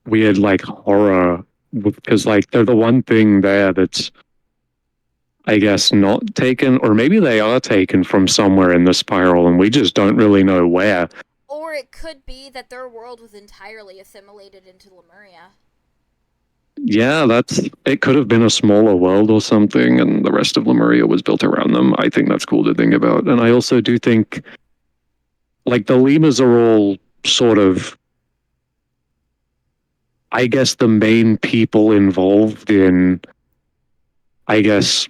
weird like horror, because like they're the one thing there that's, I guess, not taken, or maybe they are taken from somewhere in the spiral and we just don't really know where. Or it could be that their world was entirely assimilated into Lemuria. Yeah, it could have been a smaller world or something, and the rest of Lemuria was built around them. I think that's cool to think about. And I also do think like the lemurs are all sort of, I guess, the main people involved in, I guess,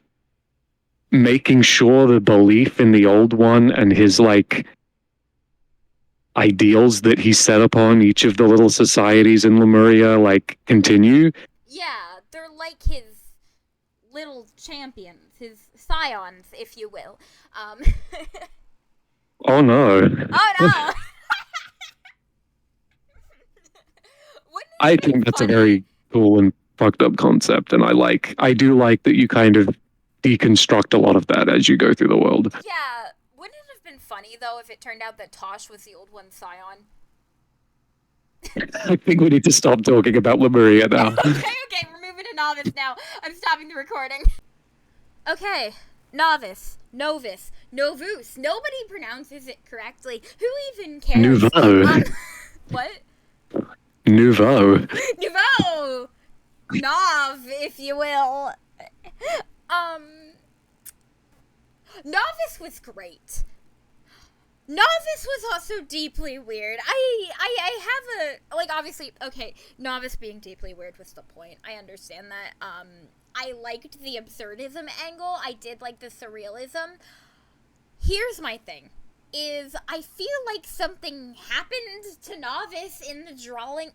making sure the belief in the old one and his like ideals that he set upon each of the little societies in Lemuria like continue. Yeah, they're like his little champions, his scions, if you will. Oh no. Oh no! I think that's funny? a very cool and fucked up concept, and I do like that you kind of deconstruct a lot of that as you go through the world. Yeah, wouldn't it have been funny though if it turned out that Tosh was the old one's scion? I think we need to stop talking about Lemuria now. Okay, we're moving to Novice now. I'm stopping the recording. Okay, Novice, Novus, Novus. Nobody pronounces it correctly. Who even cares? Nouveau. What? Nouveau. Nouveau! Nov, if you will. Novice was great. Novice was also deeply weird. I have a, like, obviously, okay, Novice being deeply weird was the point. I understand that. I liked the absurdism angle. I did like the surrealism. Here's my thing. Is I feel like something happened to Novice in the drawing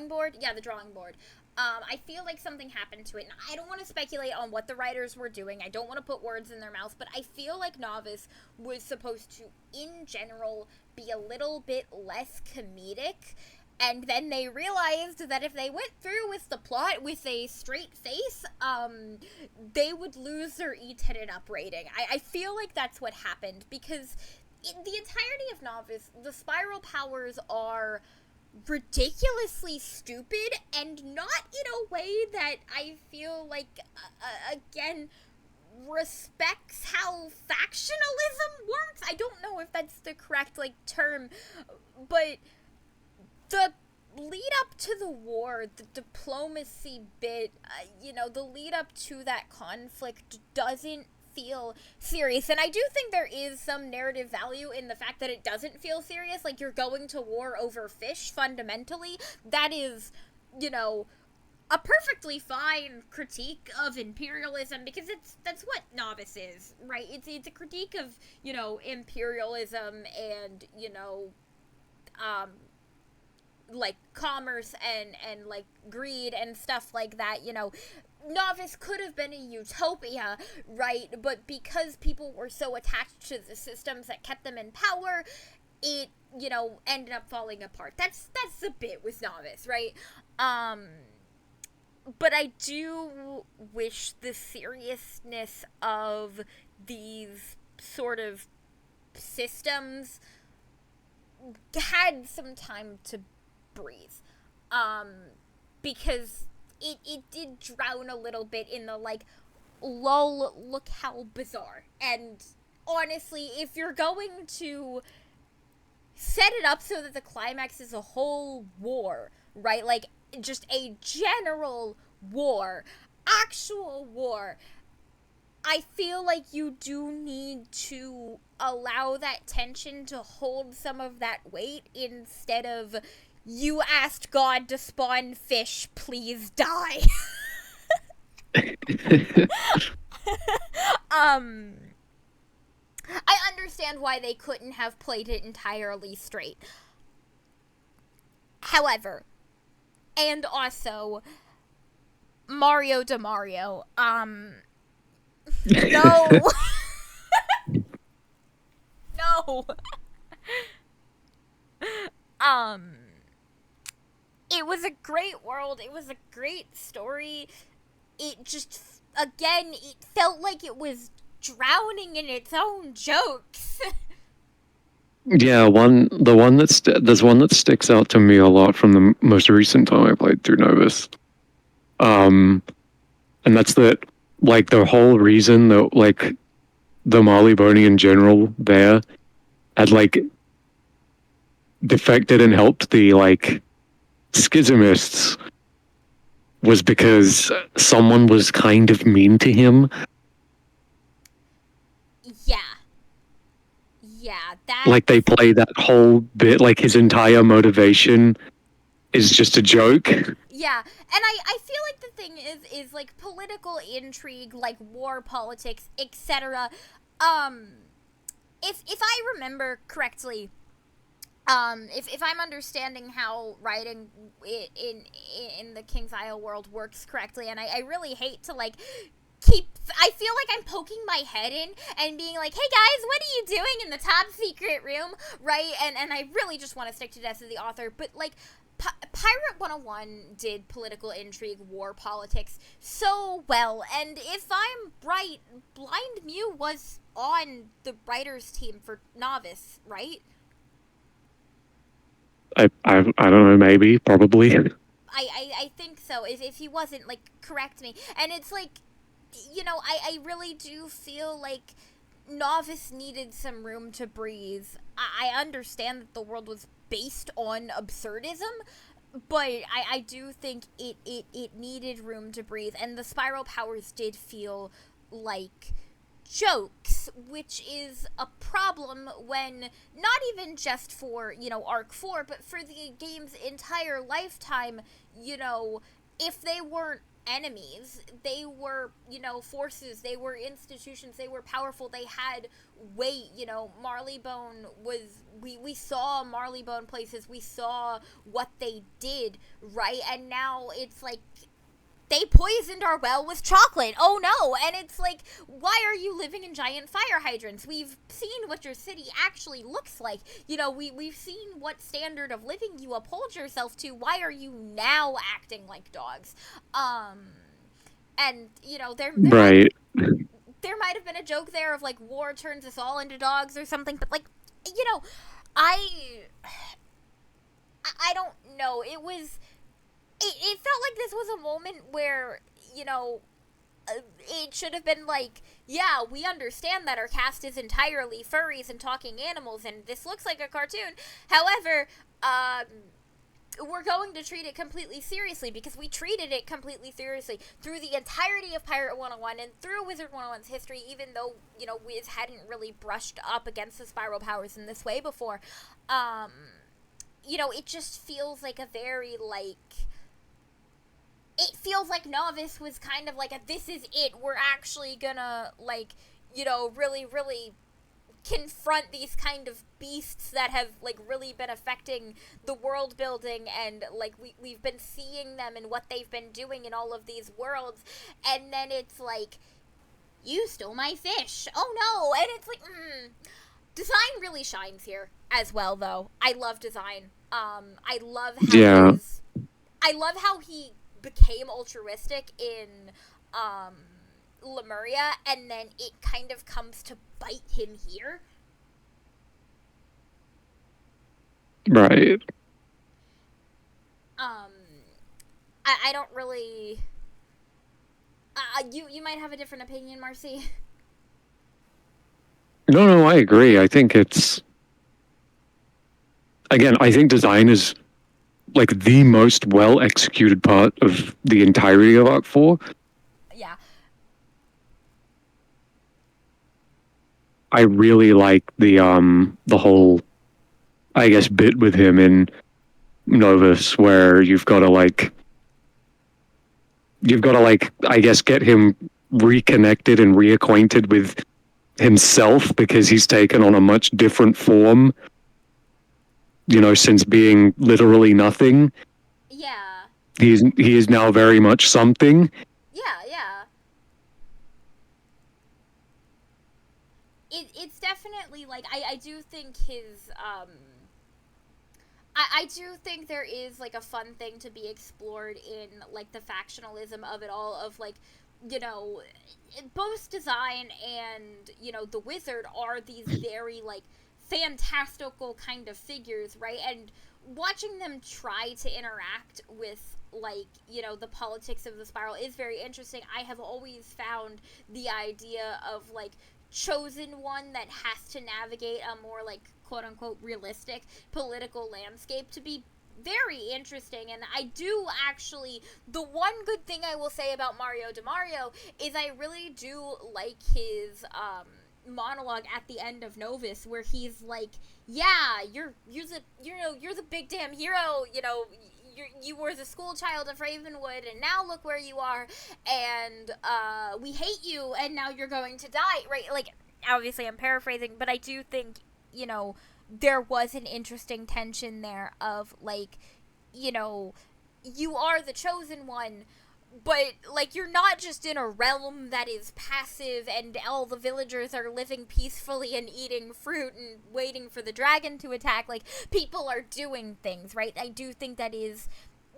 board. Yeah, the drawing board. I feel like something happened to it, and I don't want to speculate on what the writers were doing. I don't want to put words in their mouths, but I feel like Novice was supposed to, in general, be a little bit less comedic, and then they realized that if they went through with the plot with a straight face, they would lose their E-Tenant up rating. I feel like that's what happened, because in the entirety of Novice, the spiral powers are ridiculously stupid, and not in a way that I feel like, again, respects how factionalism works. I don't know if that's the correct, like, term, but the lead up to the war, the diplomacy bit, the lead up to that conflict doesn't feel serious. And I do think there is some narrative value in the fact that it doesn't feel serious. Like, you're going to war over fish, fundamentally. That is, a perfectly fine critique of imperialism, because that's what Novice is, right? It's a critique of, imperialism and, like commerce and like greed and stuff like that. Novice could have been a utopia, right? But because people were so attached to the systems that kept them in power, it ended up falling apart. That's the bit with Novice, right? But I do wish the seriousness of these sort of systems had some time to breathe, because it did drown a little bit in the, like, lol, look how bizarre. And honestly, if you're going to set it up so that the climax is a whole war, right, like, just a general war, actual war, I feel like you do need to allow that tension to hold some of that weight, instead of, you asked God to spawn fish, please die. I understand why they couldn't have played it entirely straight. However, and also, Mario de Mario, no. No. It was a great world. It was a great story. It just, again, it felt like it was drowning in its own jokes. Yeah, there's one that sticks out to me a lot from the most recent time I played through Novus. And that's that, like, the whole reason that, like, the Marleybonian general there had, like, defected and helped the, like, schismists was because someone was kind of mean to him. Yeah, that... Like, they play that whole bit, like, his entire motivation is just a joke. Yeah, and I feel like the thing is like, political intrigue, like war politics, etc. If I remember correctly, if I'm understanding how writing in the King's Isle world works correctly, and I really hate to, like, I feel like I'm poking my head in and being like, hey guys, what are you doing in the top secret room, right? And I really just want to stick to death of the author, but, like, Pirate 101 did political intrigue, war politics so well, and if I'm right, Blind Mew was on the writer's team for Novice, right? I don't know, maybe, probably. I think so. If he wasn't, like, correct me. And it's like, I really do feel like Novice needed some room to breathe. I understand that the world was based on absurdism, but I do think it needed room to breathe, and the spiral powers did feel like jokes, which is a problem when, not even just for, Arc 4, but for the game's entire lifetime, if they weren't enemies. They were, forces. They were institutions. They were powerful. They had weight. Marleybone was. We saw Marleybone places. We saw what they did, right? And now it's like they poisoned our well with chocolate. Oh no. And it's like, why are you living in giant fire hydrants? We've seen what your city actually looks like. We've seen what standard of living you uphold yourself to. Why are you now acting like dogs? And Right. there might have been a joke there of like war turns us all into dogs or something, but like, I I don't know. It felt like this was a moment where, it should have been like, yeah, we understand that our cast is entirely furries and talking animals, and this looks like a cartoon. However, we're going to treat it completely seriously, because we treated it completely seriously through the entirety of Pirate 101 and through Wizard 101's history, even though, Wiz hadn't really brushed up against the spiral powers in this way before. It just feels like a very, like, it feels like Novice was kind of like this is it. We're actually gonna, like, really, really confront these kind of beasts that have, like, really been affecting the world building, and, like, we've been seeing them and what they've been doing in all of these worlds. And then it's like, you stole my fish. Oh no. And it's like, design really shines here as well, though. I love design. I love how I love how he became altruistic in Lemuria, and then it kind of comes to bite him here. Right. I don't really. You might have a different opinion, Marcy. No, I agree. I think it's, again, I think design is like the most well executed part of the entirety of Arc 4. Yeah. I really like the whole, I guess, bit with him in Novus, where you've got to I guess, get him reconnected and reacquainted with himself, because he's taken on a much different form, since being literally nothing. Yeah. He is now very much something. Yeah. It's definitely, like, I do think his I do think there is, like, a fun thing to be explored in, like, the factionalism of it all, of, like, both design and, the wizard are these very, like, fantastical kind of figures, right? And watching them try to interact with, like, the politics of the spiral is very interesting. I have always found the idea of, like, chosen one that has to navigate a more, like, quote unquote realistic political landscape to be very interesting. And I do actually, the one good thing I will say about Mario DeMario is I really do like his monologue at the end of Novus, where he's like, yeah, you're the big damn hero, you were the school child of Ravenwood, and now look where you are, and we hate you, and now you're going to die, right? Like, obviously I'm paraphrasing, but I do think, there was an interesting tension there of, like, you are the chosen one, but, like, you're not just in a realm that is passive and all the villagers are living peacefully and eating fruit and waiting for the dragon to attack. Like, people are doing things, right? I do think that is,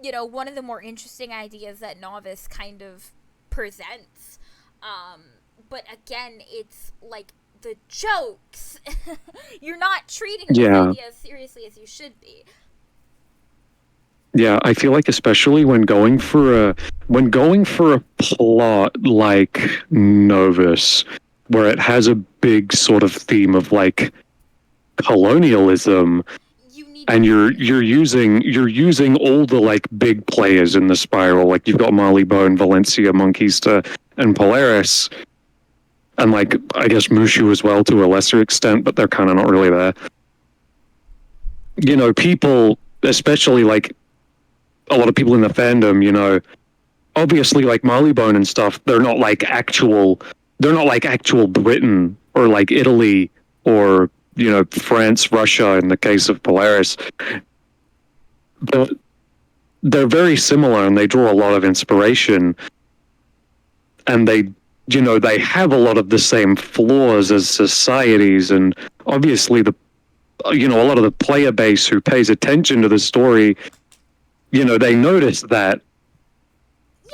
one of the more interesting ideas that Novice kind of presents. But again, it's, like, the jokes. You're not treating this idea as seriously as you should be. Yeah, I feel like, especially when going for a plot like Novus, where it has a big sort of theme of, like, colonialism, and you're using all the, like, big players in the spiral. Like, you've got Marleybone, Valencia, Monkista, and Polaris, and, like, I guess Mushu as well to a lesser extent, but they're kind of not really there. People, especially, like, a lot of people in the fandom, obviously like Marleybone and stuff, they're not like actual Britain or like Italy or, you know, France, Russia in the case of Polaris. But they're very similar and they draw a lot of inspiration, and you know, they have a lot of the same flaws as societies, and obviously the, you know, a lot of the player base who pays attention to the story, you know, they notice that.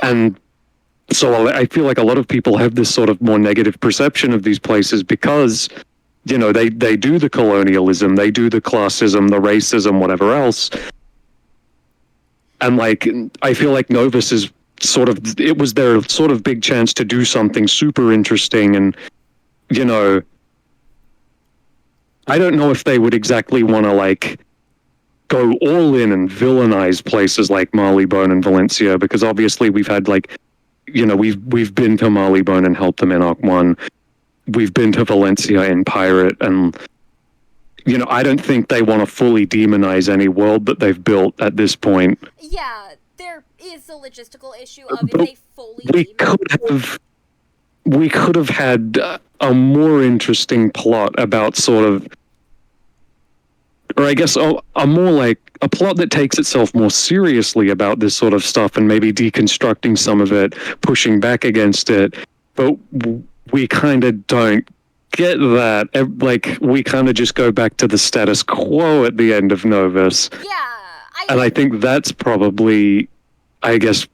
And so I feel like a lot of people have this sort of more negative perception of these places because, you know, they do the colonialism, they do the classism, the racism, whatever else. And like, I feel like Novus is sort of, it was their sort of big chance to do something super interesting. And, you know, I don't know if they would exactly want to like go all in and villainize places like Marleybone and Valencia, because obviously we've had like, you know, we've been to Marleybone and helped them in Arc 1. We've been to Valencia in Pirate, and, you know, I don't think they want to fully demonize any world that they've built at this point. Yeah, there is the logistical issue of if But they fully we could have had a more interesting plot about sort of, or I guess a more like a plot that takes itself more seriously about this sort of stuff and maybe deconstructing some of it, pushing back against it. But we kind of don't get that. Like, we kind of just go back to the status quo at the end of Novus. Yeah, And I think that's probably, I guess,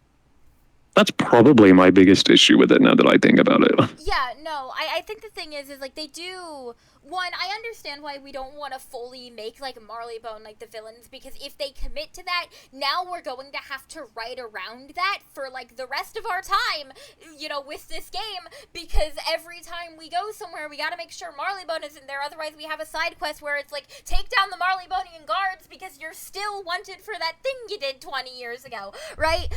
that's probably my biggest issue with it now that I think about it. Yeah, no, I think the thing is like they do. One, I understand why we don't want to fully make like Marleybone like the villains, because if they commit to that, now we're going to have to write around that for like the rest of our time, you know, with this game, because every time we go somewhere, we got to make sure Marleybone is in there. Otherwise, we have a side quest where it's like, take down the Marleybonian guards because you're still wanted for that thing you did 20 years ago, right?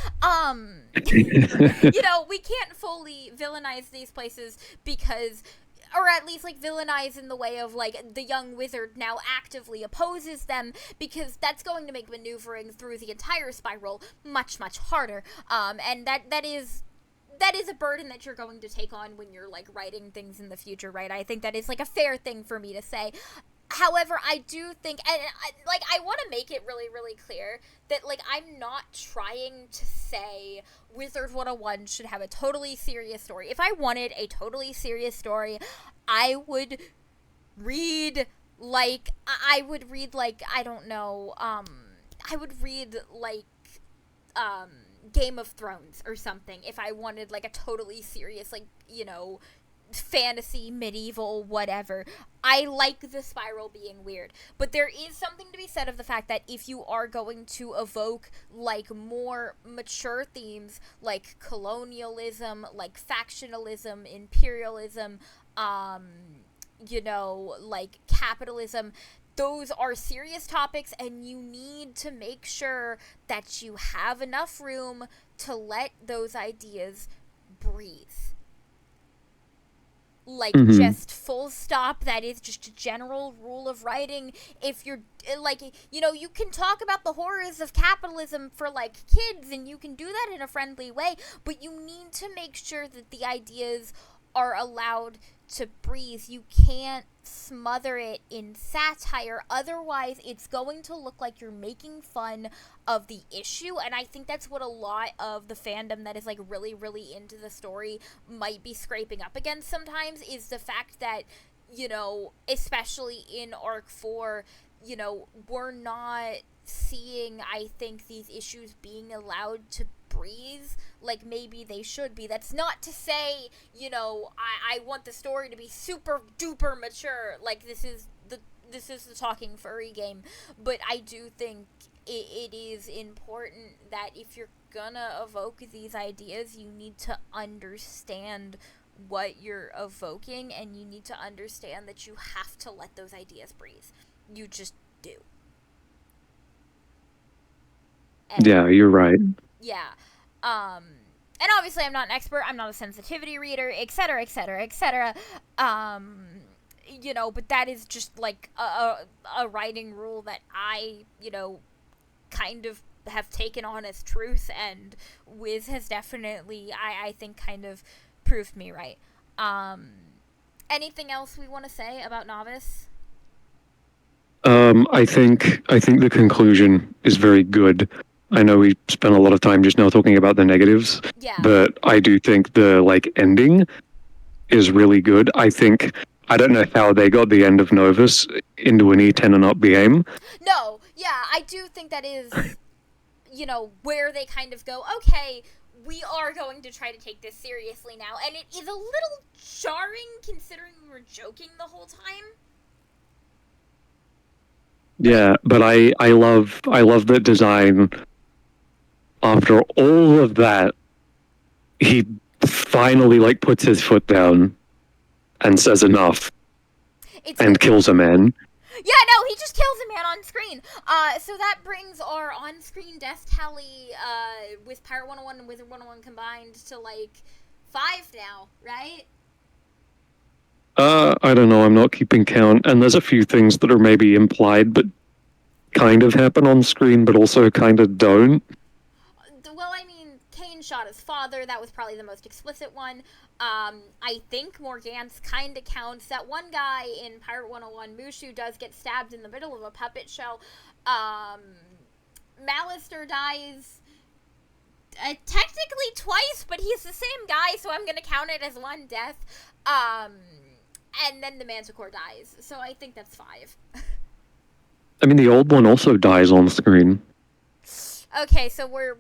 You know, we can't fully villainize these places because, or at least like villainize in the way of like the young wizard now actively opposes them, because that's going to make maneuvering through the entire spiral much harder. And that is a burden that you're going to take on when you're like writing things in the future, right? I think that is like a fair thing for me to say. However, I do think, and I want to make it really clear that, like, I'm not trying to say Wizard101 should have a totally serious story. If I wanted a totally serious story, I would read, like, I don't know, I would read, like, Game of Thrones or something if I wanted, like, a totally serious, like, you know, fantasy, medieval, whatever. I like the spiral being weird, but there is something to be said of the fact that if you are going to evoke like more mature themes like colonialism, like factionalism, imperialism, you know, like capitalism, those are serious topics, and you need to make sure that you have enough room to let those ideas breathe. Like, just full stop. That is just a general rule of writing. If you're like, you know, you can talk about the horrors of capitalism for like kids, and you can do that in a friendly way, but you need to make sure that the ideas are allowed to breathe. You can't smother it in satire, otherwise it's going to look like you're making fun of the issue. And I think that's what a lot of the fandom that is like really into the story might be scraping up against sometimes, is the fact that, you know, especially in Arc 4, you know, we're not seeing, I think, these issues being allowed to breathe like maybe they should be. That's not to say, you know, I want the story to be super duper mature, like this is the talking furry game, but I do think it is important that if you're gonna evoke these ideas, you need to understand what you're evoking, and you need to understand that you have to let those ideas breathe. You just do. And yeah, you're right. yeah. And obviously I'm not an expert, I'm not a sensitivity reader, etc., etc., etc. You know, but that is just like a writing rule that I, you know, kind of have taken on as truth, and Wiz has definitely, I think, kind of proved me right. Anything else we want to say about Novice? I think the conclusion is very good. I know we spent a lot of time just now talking about the negatives, Yeah. but I do think the like ending is really good. I don't know how they got the end of Novus into an E10 and up game. No, yeah, I do think that is, where they kind of go, okay, we are going to try to take this seriously now. And it is a little jarring considering we were joking the whole time. Yeah, but I love that design. After all of that, he finally like puts his foot down and says enough and kills a man. Yeah, no, he just kills a man on screen. So that brings our on-screen death tally with Pirate 101 and Wizard 101 combined to like 5 now, right? I don't know. I'm not keeping count, and there's a few things that are maybe implied, but kind of happen on screen, but also kind of don't. Well, I mean, Kane shot his father. That was probably the most explicit one. I think Morgant's kind of counts. That one guy in Pirate 101, Mushu, does get stabbed in the middle of a puppet show. Malister dies technically twice, but he's the same guy, so I'm going to count it as one death. And then the Manticore dies. So I think that's 5. I mean, the old one also dies on screen. Okay, so we're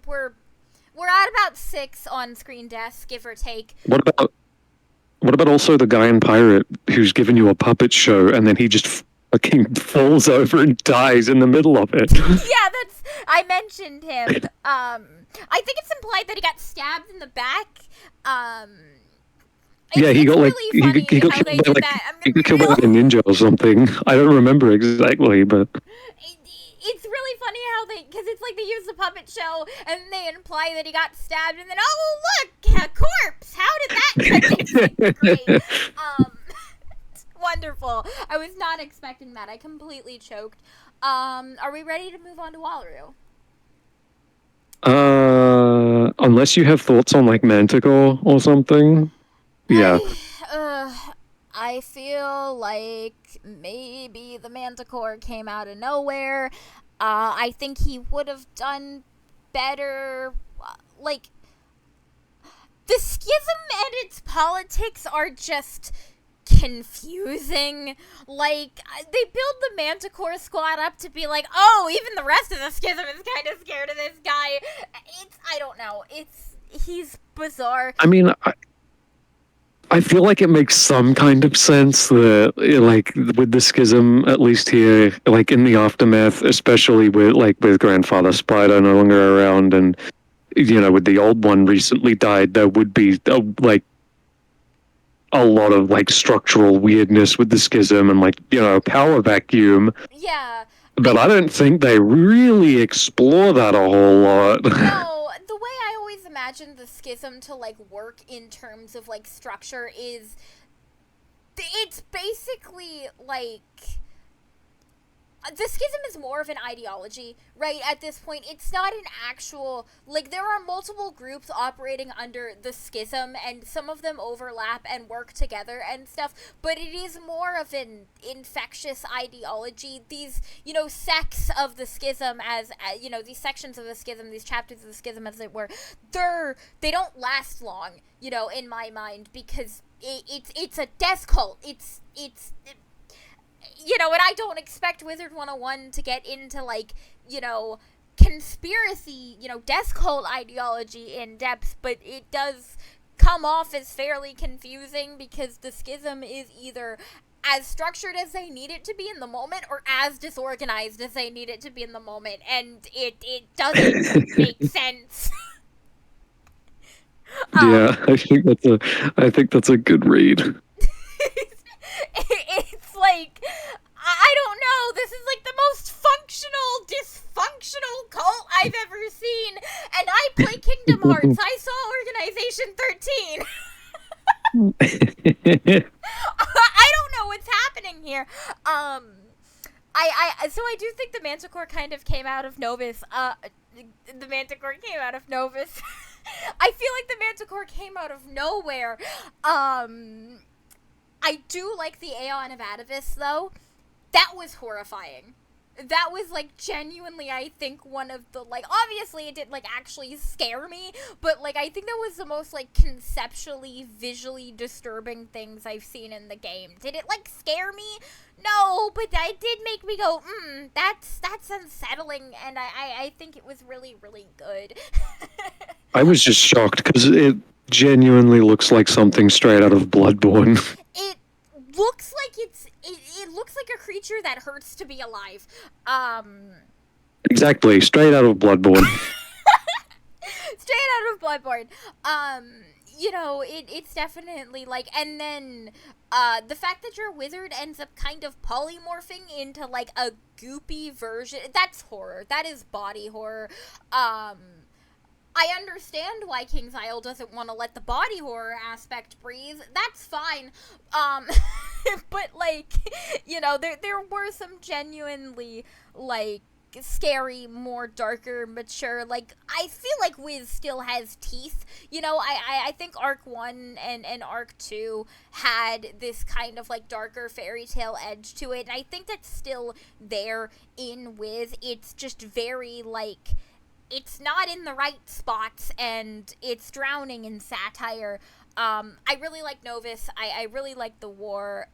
at about 6 on-screen deaths, give or take. What about also the guy in Pirate who's given you a puppet show and then he just fucking falls over and dies in the middle of it? Yeah, I mentioned him. I think it's implied that he got stabbed in the back. Yeah, he got really like funny he got how killed they by did like that. he got killed by like a ninja or something. I don't remember exactly, but it's really funny how because it's like they use the puppet show and they imply that he got stabbed and then, oh look, a corpse. How did that get great? It's wonderful. I was not expecting that. I completely choked. Are we ready to move on to Wallaroo? Unless you have thoughts on like Manticore or something. Yeah. I feel like maybe the Manticore came out of nowhere. I think he would have done better. Like, the schism and its politics are just confusing. Like, they build the Manticore squad up to be like, oh, even the rest of the schism is kind of scared of this guy. I don't know. He's bizarre. I mean, I feel like it makes some kind of sense that, like, with the schism, at least here, like in the aftermath, especially with Grandfather Spider no longer around, and with the old one recently died, there would be a lot of like structural weirdness with the schism and power vacuum. Yeah. But I don't think they really explore that a whole lot. No, the way I always imagined the schism to like work in terms of like structure is it's basically like the schism is more of an ideology, right? At this point, it's not an actual, like, there are multiple groups operating under the schism, and some of them overlap and work together and stuff, but it is more of an infectious ideology. These, sects of the schism these sections of the schism, these chapters of the schism, as it were, they don't last long, in my mind, because it's a death cult. It's and I don't expect Wizard 101 to get into, conspiracy, death cult ideology in depth, but it does come off as fairly confusing because the schism is either as structured as they need it to be in the moment or as disorganized as they need it to be in the moment, and it doesn't make sense. Yeah, I think that's a good read. It's like, I don't know, this is like the most dysfunctional cult I've ever seen, and I play Kingdom Hearts. I saw Organization 13. I don't know what's happening here. So I do think the Manticore kind of came out of The Manticore came out of Novus. I feel like the Manticore came out of nowhere. I do like the Aeon of Atavis, though. That was horrifying. That was, like, genuinely, I think, one of the, like, obviously it didn't, like, actually scare me, but, like, I think that was the most, like, conceptually, visually disturbing things I've seen in the game. Did it, like, scare me? No, but it did make me go, that's unsettling, and I think it was really, really good. I was just shocked because it genuinely looks like something straight out of Bloodborne. It looks like it looks like a creature that hurts to be alive. Exactly, straight out of Bloodborne. Straight out of Bloodborne. You know, it's definitely like, and then the fact that your wizard ends up kind of polymorphing into like a goopy version, that's horror. That is body horror. I understand why King's Isle doesn't want to let the body horror aspect breathe. That's fine. But like, you know, there were some genuinely like scary, more darker, mature. Like, I feel like Wiz still has teeth. You know, I think Arc 1 and Arc 2 had this kind of like darker fairy tale edge to it, and I think that's still there in Wiz. It's just very like, it's not in the right spots, and it's drowning in satire. I really like Novus. I really like the war.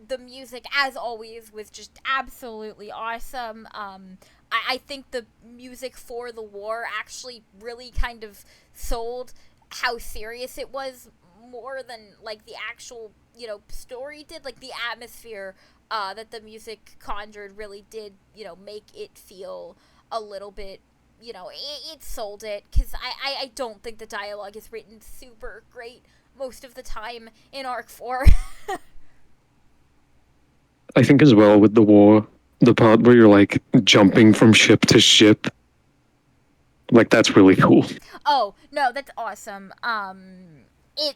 The music, as always, was just absolutely awesome. I think the music for the war actually really kind of sold how serious it was more than, like, the actual, you know, story did. Like, the atmosphere that the music conjured really did, you know, make it feel a little bit, you know, it sold it, because I don't think the dialogue is written super great most of the time in Arc 4. I think as well with the war, the part where you're like jumping from ship to ship, like that's really cool. Oh, no, that's awesome. It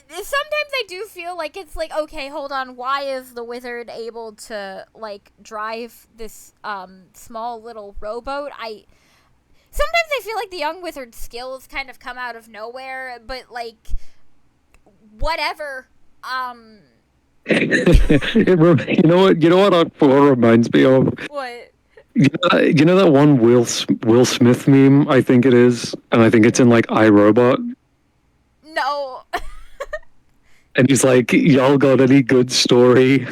sometimes I do feel like it's like, okay, hold on, why is the wizard able to like drive this small little rowboat? Sometimes I feel like the young wizard's skills kind of come out of nowhere, but like whatever. You know what Arc 4 reminds me of? What? You know that one Will Smith meme, I think it is, and I think it's in like iRobot, No. and he's like, "Y'all got any good story?"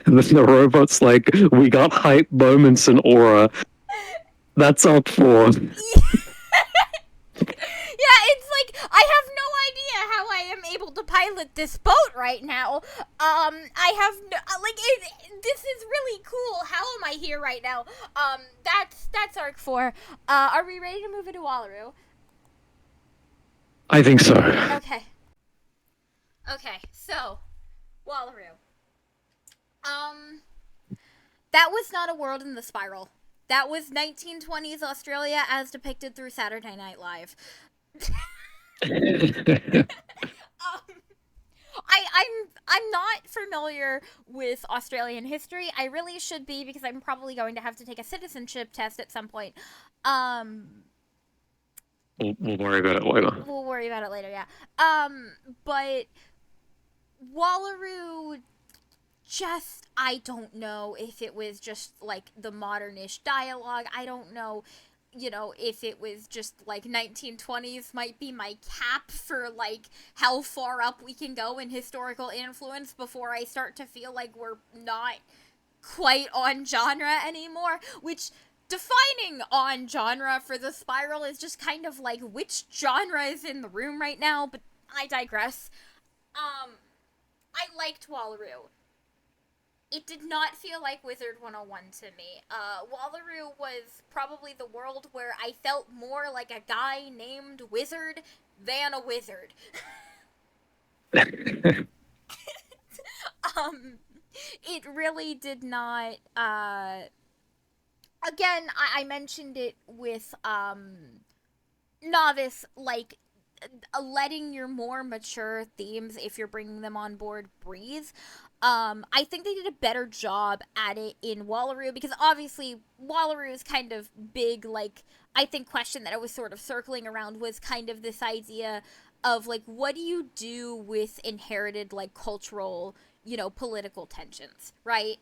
And then the robot's like, "We got hype moments and aura." That's Arc 4. Yeah, it's like, I have no idea how I am able to pilot this boat right now. I have no, like, this is really cool. How am I here right now? That's Arc 4. Are we ready to move into Wallaroo? I think so. Okay. Okay, so, Wallaroo. That was not a world in the spiral. That was 1920s Australia as depicted through Saturday Night Live. I'm not familiar with Australian history. I really should be, because I'm probably going to have to take a citizenship test at some point. We'll worry about it later. We'll worry about it later, yeah. But Wallaroo, just, I don't know if it was just like the modernish dialogue. I don't know, you know, if it was just like 1920s might be my cap for like how far up we can go in historical influence before I start to feel like we're not quite on genre anymore, which defining on genre for the spiral is just kind of like which genre is in the room right now, but I digress. I liked Wallaroo. It did not feel like Wizard101 to me. Wallaroo was probably the world where I felt more like a guy named Wizard than a wizard. It really did not, again, I mentioned it with, Novice, like, letting your more mature themes, if you're bringing them on board, breathe. I think they did a better job at it in Wallaroo, because obviously Wallaroo's kind of big, like, I think question that I was sort of circling around was kind of this idea of, like, what do you do with inherited, like, cultural, political tensions, right?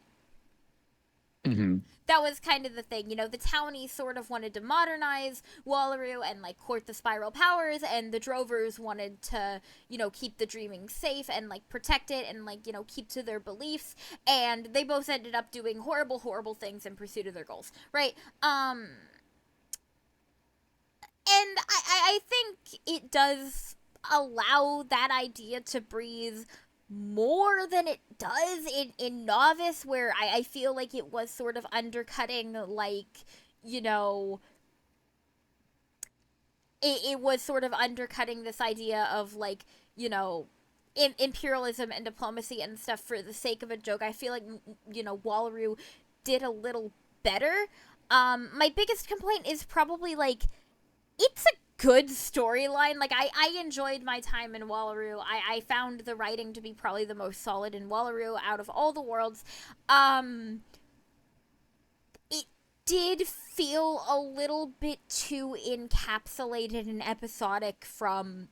Hmm. That was kind of the thing. The townies sort of wanted to modernize Wallaroo and, like, court the spiral powers, and the drovers wanted to, keep the dreaming safe and, like, protect it and, like, keep to their beliefs. And they both ended up doing horrible, horrible things in pursuit of their goals, right? And I think it does allow that idea to breathe more than it does in Novice, where I feel like it was sort of undercutting, like, you know, it was sort of undercutting this idea of, like, imperialism and diplomacy and stuff for the sake of a joke. I feel like, Wallaroo did a little better. My biggest complaint is probably, like, it's a good storyline. Like, I enjoyed my time in Wallaroo. I found the writing to be probably the most solid in Wallaroo out of all the worlds. It did feel a little bit too encapsulated and episodic from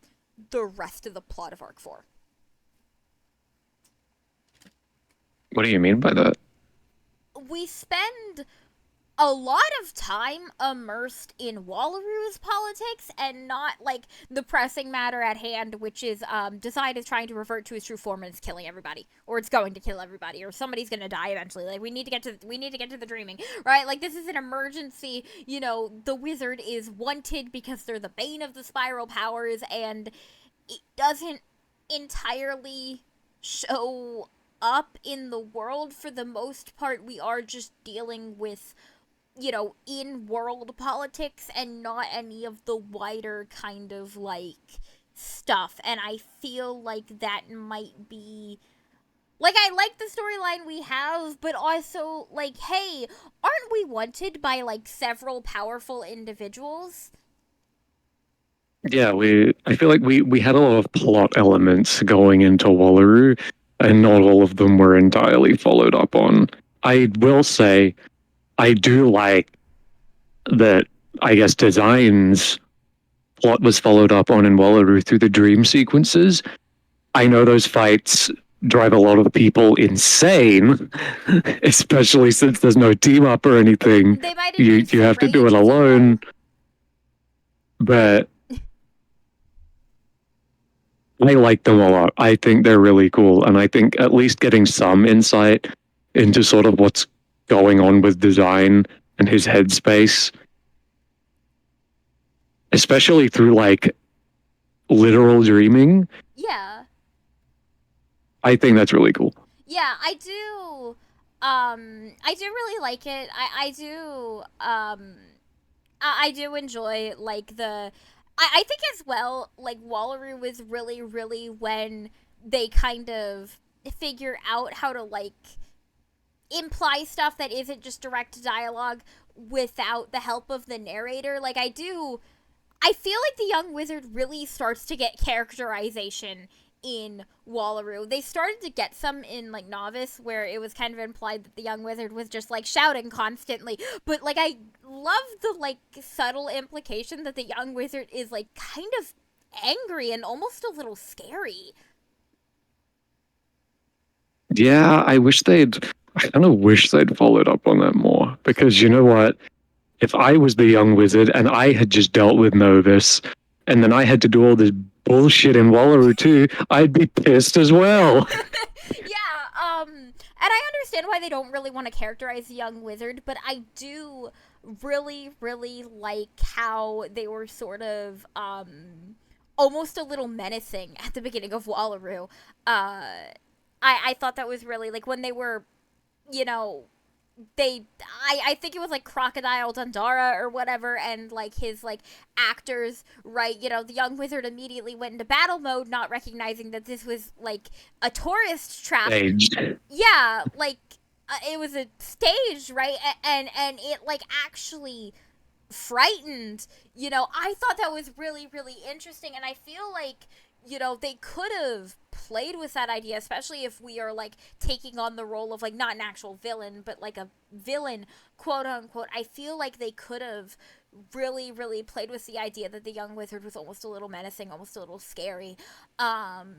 the rest of the plot of Arc 4. What do you mean by that? We spend a lot of time immersed in Wallaroo's politics and not, like, the pressing matter at hand, which is Decide is trying to revert to his true form and it's killing everybody, or it's going to kill everybody, or somebody's gonna die eventually. Like, we need to get to the dreaming, right? Like, this is an emergency. The wizard is wanted because they're the bane of the spiral powers, and it doesn't entirely show up in the world. For the most part, we are just dealing with in world politics and not any of the wider kind of, like, stuff. And I feel like that might be, like, I like the storyline we have, but also, like, hey, aren't we wanted by, like, several powerful individuals? Yeah, I feel like we had a lot of plot elements going into Wallaroo, and not all of them were entirely followed up on. I will say I do like that, I guess, Design's plot was followed up on in Wallaroo through the dream sequences. I know those fights drive a lot of people insane, especially since there's no team up or anything. They might have You used you have to do Ray it to alone, that. but I like them a lot. I think they're really cool, and I think at least getting some insight into sort of what's going on with Design and his headspace, especially through, like, literal dreaming, Yeah. I think that's really cool. Yeah, I do. I do really like it. I do. I do enjoy, like, the. I think as well, like, Wallaroo was really, really when they kind of figure out how to, like, imply stuff that isn't just direct dialogue without the help of the narrator. Like, I feel like the young wizard really starts to get characterization in Wallaroo. They started to get some in, like, Novice, where it was kind of implied that the young wizard was just, like, shouting constantly. But, like, I love the, like, subtle implication that the young wizard is, like, kind of angry and almost a little scary. Yeah, I kind of wish they'd followed up on that more, because you know what? If I was the young wizard and I had just dealt with Novus, and then I had to do all this bullshit in Wallaroo too, I'd be pissed as well. Yeah, and I understand why they don't really want to characterize the young wizard, but I do really, really like how they were sort of, almost a little menacing at the beginning of Wallaroo. I thought that was really, like, when they were, you know, I think it was, like, Crocodile Dundara or whatever, and, like, his, like, actors, right? The young wizard immediately went into battle mode, not recognizing that this was, like, a tourist trap. Aged. Yeah, like, it was a stage, right? And it, like, actually frightened. I thought that was really, really interesting, and I feel like they could have played with that idea, especially if we are like taking on the role of like not an actual villain, but like a villain, quote unquote. I feel like they could have really, really played with the idea that the young wizard was almost a little menacing, almost a little scary. Um,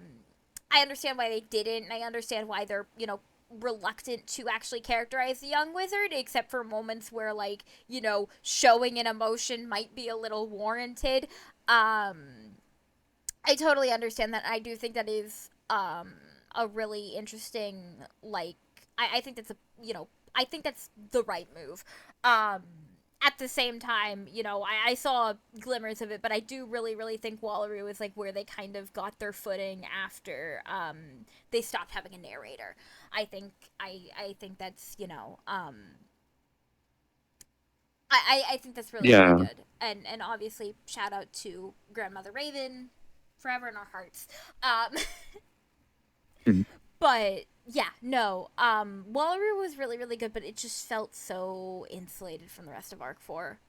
I understand why they didn't, and I understand why they're, reluctant to actually characterize the young wizard, except for moments where, like, showing an emotion might be a little warranted. I totally understand that. I do think that is a really interesting, like, I think that's I think that's the right move. Um, at the same time, I saw glimmers of it, but I do really, really think Wallaroo is like where they kind of got their footing after they stopped having a narrator. I think I think that's I think that's really, really Yeah. good. And obviously shout out to Grandmother Raven, forever in our hearts. Um, Mhm. but yeah, no. Wallaroo was really, really good, but it just felt so insulated from the rest of Arc 4.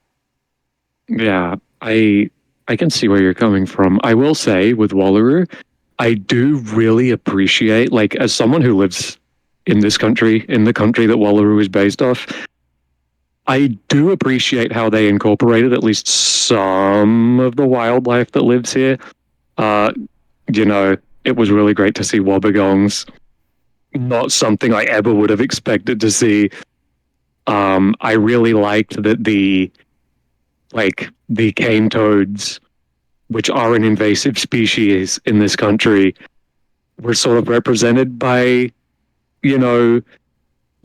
Yeah. I can see where you're coming from. I will say with Wallaroo, I do really appreciate, like, as someone who lives in this country, in the country that Wallaroo is based off, I do appreciate how they incorporated at least some of the wildlife that lives here. Uh, you know, it was really great to see wobbegongs. Not something I ever would have expected to see. I really liked that the cane toads, which are an invasive species in this country, were sort of represented by, you know,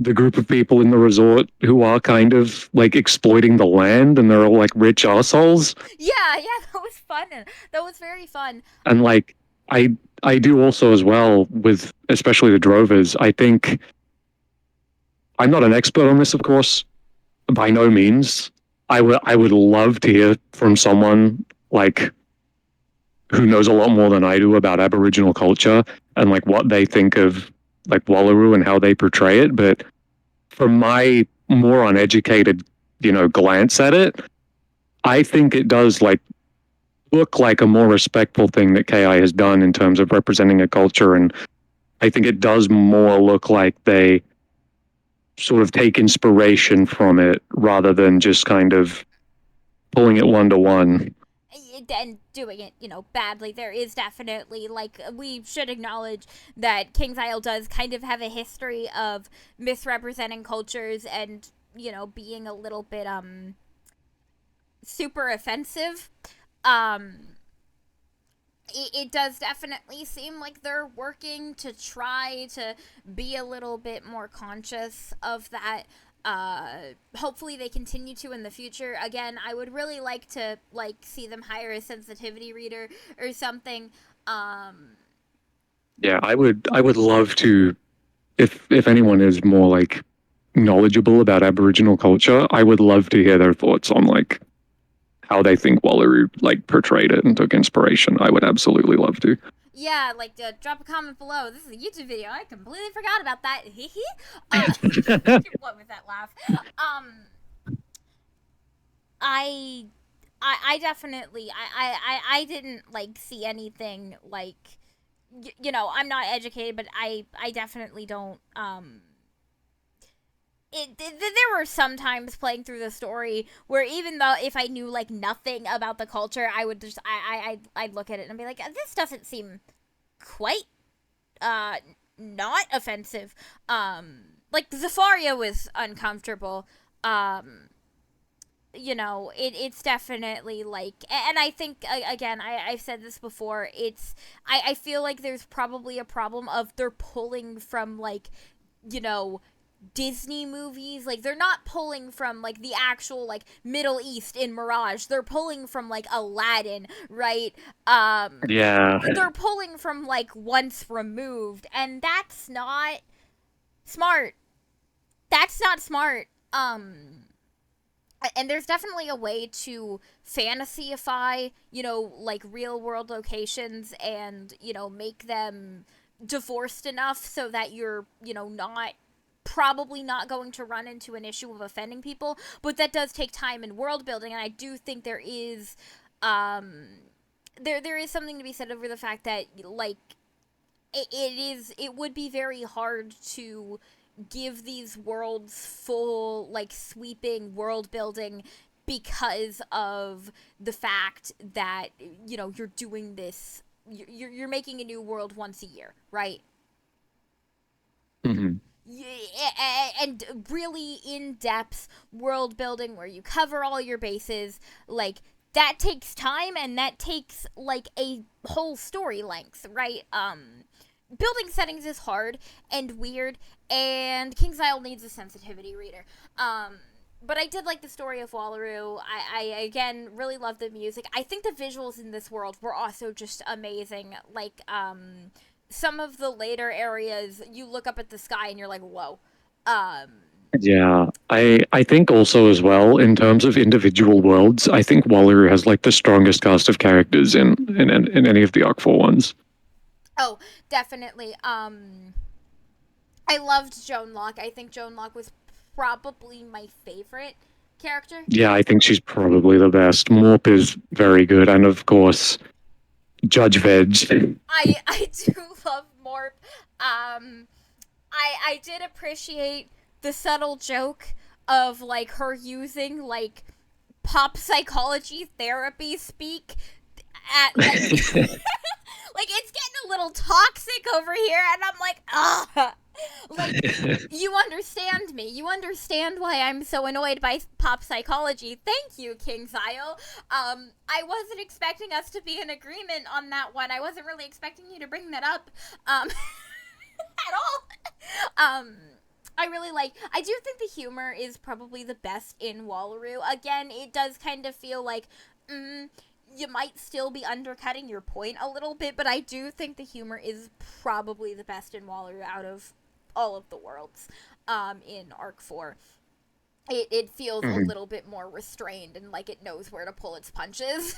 the group of people in the resort who are kind of like exploiting the land and they're all like rich assholes. Yeah, yeah, that was fun. That was very fun. And like I I do also as well with especially the drovers. I think I'm not an expert on this, of course, by no means. I would love to hear from someone like who knows a lot more than I do about Aboriginal culture and like what they think of like Wallaroo and how they portray it. But from my more uneducated, glance at it, I think it does like look like a more respectful thing that KI has done in terms of representing a culture, and I think it does more look like they sort of take inspiration from it rather than just kind of pulling it one to one. And doing it, badly. There is definitely, like, we should acknowledge that King's Isle does kind of have a history of misrepresenting cultures and, being a little bit, super offensive. Um, it does definitely seem like they're working to try to be a little bit more conscious of that. Hopefully they continue to in the future. Again, I would really like to like see them hire a sensitivity reader or something. um Yeah, I would love to if anyone is more like knowledgeable about Aboriginal culture, I would love to hear their thoughts on like how they think Wallaroo like portrayed it and took inspiration. I would absolutely love to. yeah, like, drop a comment below. This is a YouTube video. I completely forgot about that. uh what was that laugh? Um i i i definitely I didn't like see anything like, I'm not educated, but I definitely don't. There were some times playing through the story where even though if I knew like nothing about the culture, I would just I'd look at it and be like, this doesn't seem quite uh not offensive. Like Zafaria was uncomfortable. Um, it's definitely like, and I think again, I've said this before, I feel like there's probably a problem of they're pulling from like, you know Disney movies. Like, they're not pulling from like the actual like Middle East in Mirage, they're pulling from like Aladdin, right? Yeah. They're pulling from like Once Removed, and that's not smart. That's not smart. And there's definitely a way to fantasyify, like real world locations and, make them divorced enough so that you're, not probably not going to run into an issue of offending people, but that does take time in world building, and I do think there is um there is something to be said over the fact that like it would be very hard to give these worlds full like sweeping world building because of the fact that you're doing this, you're making a new world once a year, right? Hmm. Yeah, and really in-depth world building where you cover all your bases, like that takes time and that takes like a whole story length, right? Building settings is hard and weird, and King's Isle needs a sensitivity reader. But I did like the story of Wallaroo. I again really love the music. I think the visuals in this world were also just amazing. Like some of the later areas, you look up at the sky and you're like, whoa. Um, Yeah, I think also as well in terms of individual worlds, I think Wallaroo has like the strongest cast of characters in any of the Arc 4 ones. oh, definitely. I loved Joan Locke. I think Joan Locke was probably my favorite character. Yeah, I think she's probably the best. Morp is very good, and of course, Judge Veg. I do love Morp. I did appreciate the subtle joke of like her using like pop psychology therapy speak at like like it's getting a little toxic over here, and I'm like, ah, like you understand me. You understand why I'm so annoyed by pop psychology. Thank you, King Zio. I wasn't expecting us to be in agreement on that one. I wasn't really expecting you to bring that up, at all. I really like. I do think the humor is probably the best in Wallaroo. Again, it does kind of feel like, you might still be undercutting your point a little bit, but I do think the humor is probably the best in Wallaroo out of all of the worlds. In Arc 4, it feels a Mhm. little bit more restrained and like it knows where to pull its punches.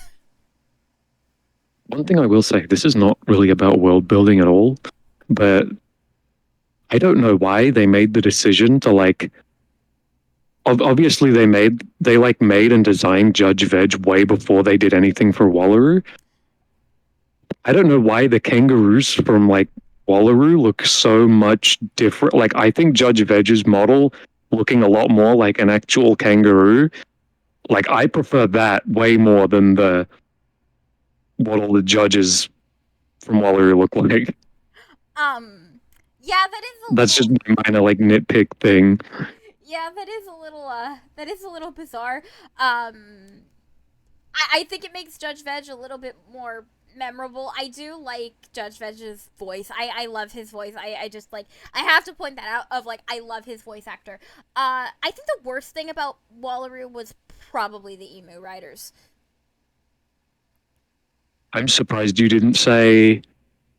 One thing I will say, this is not really about world building at all, but I don't know why they made the decision to like. Obviously, they like made and designed Judge Veg way before they did anything for Wallaroo. I don't know why the kangaroos from like Wallaroo look so much different. Like I think Judge Veg's model looking a lot more like an actual kangaroo. Like I prefer that way more than the what all the judges from Wallaroo look like. um, yeah, that is a That's just little. my minor like nitpick thing. Yeah, that is a little bizarre. I think it makes Judge Veg a little bit more memorable. I do like Judge Veg's voice. I love his voice. I just like, I have to point that out of like, I love his voice actor. I think the worst thing about Wallaroo was probably the emu riders. I'm surprised you didn't say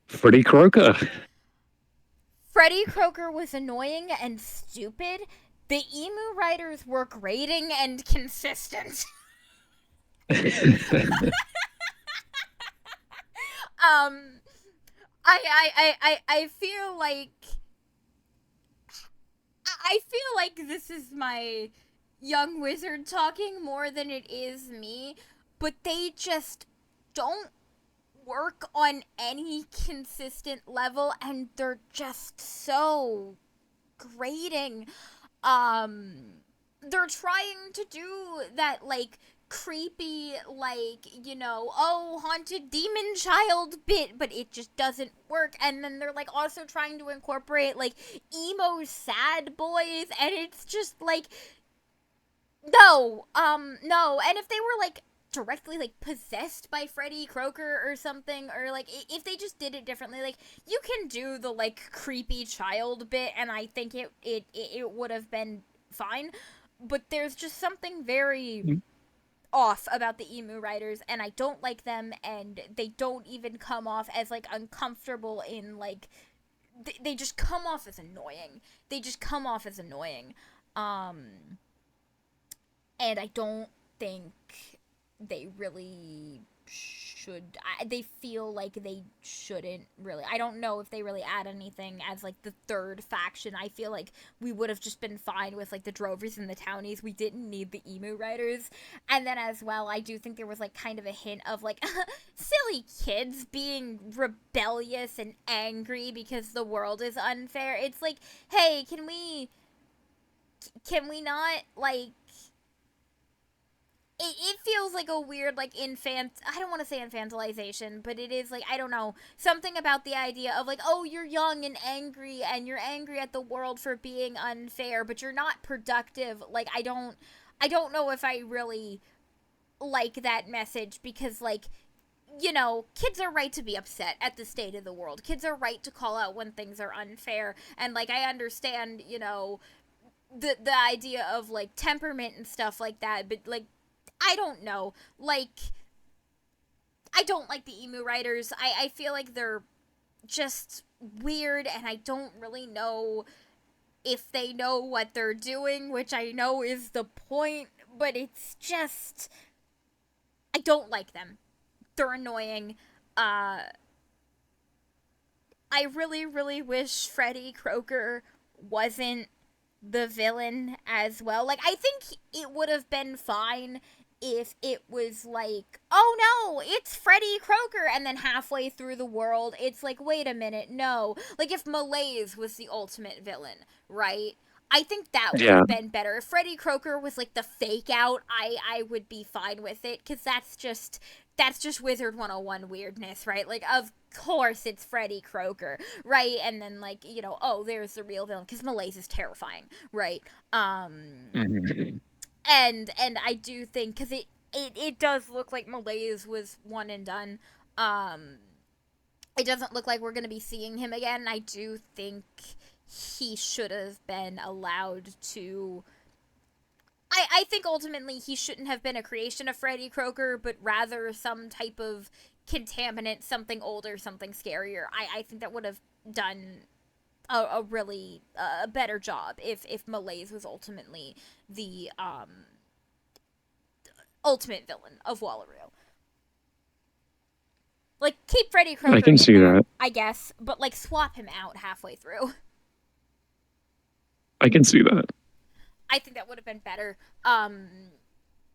Freddy Croker. Freddy Croker was annoying and stupid. The emu riders were grating and consistent. um I feel like this is my young wizard talking more than it is me, but they just don't work on any consistent level and they're just so grating. um they're trying to do that like creepy, like, oh, haunted demon child bit, but it just doesn't work. And then they're like also trying to incorporate like emo sad boys, and it's just like, no. And if they were like directly like possessed by Freddy Croker or something, or like if they just did it differently, like you can do the like creepy child bit, and I think it would have been fine. But there's just something very off about the emu riders, and I don't like them, and they don't even come off as like uncomfortable in like they just come off as annoying. They just come off as annoying. Um and I don't think they really they feel like they shouldn't really. I don't know if they really add anything as like the third faction. I feel like we would have just been fine with like the drovers and the townies. We didn't need the emu riders. And then as well, I do think there was like kind of a hint of like silly kids being rebellious and angry because the world is unfair. It's like, hey, can we not like it feels like a weird like I don't want to say infantilization, but it is like, I don't know, something about the idea of like, oh, you're young and you're angry at the world for being unfair, but you're not productive. Like, I don't know if I really like that message, because like, kids are right to be upset at the state of the world. Kids are right to call out when things are unfair. And like, I understand, the idea of like temperament and stuff like that, but like, I don't know. Like, I don't like the emu riders. I feel like they're just weird, and I don't really know if they know what they're doing, which I know is the point, but it's just, I don't like them. They're annoying. I really, really wish Freddy Croker wasn't the villain as well. Like, I think it would have been fine if it was like, oh no, it's Freddy Croker, and then halfway through the world, it's like, wait a minute, no. Like, if Malaise was the ultimate villain, right? I think that would Yeah. have been better. If Freddy Croker was like the fake out, I would be fine with it, because that's just Wizard 101 weirdness, right? Like, of course it's Freddy Croker, right? And then like, oh, there's the real villain, because Malaise is terrifying, right? Mhm. And I do think, because it does look like Malaise was one and done. Um, it doesn't look like we're gonna be seeing him again. I do think he should have been allowed to. I think ultimately he shouldn't have been a creation of Freddy Croker, but rather some type of contaminant, something older, something scarier. I think that would have done a really better job if Malaise was ultimately the ultimate villain of Wallaroo. Like, keep Freddy I Croker can in see there, that. I guess, but like, swap him out halfway through. I can see that. I think that would have been better. Um,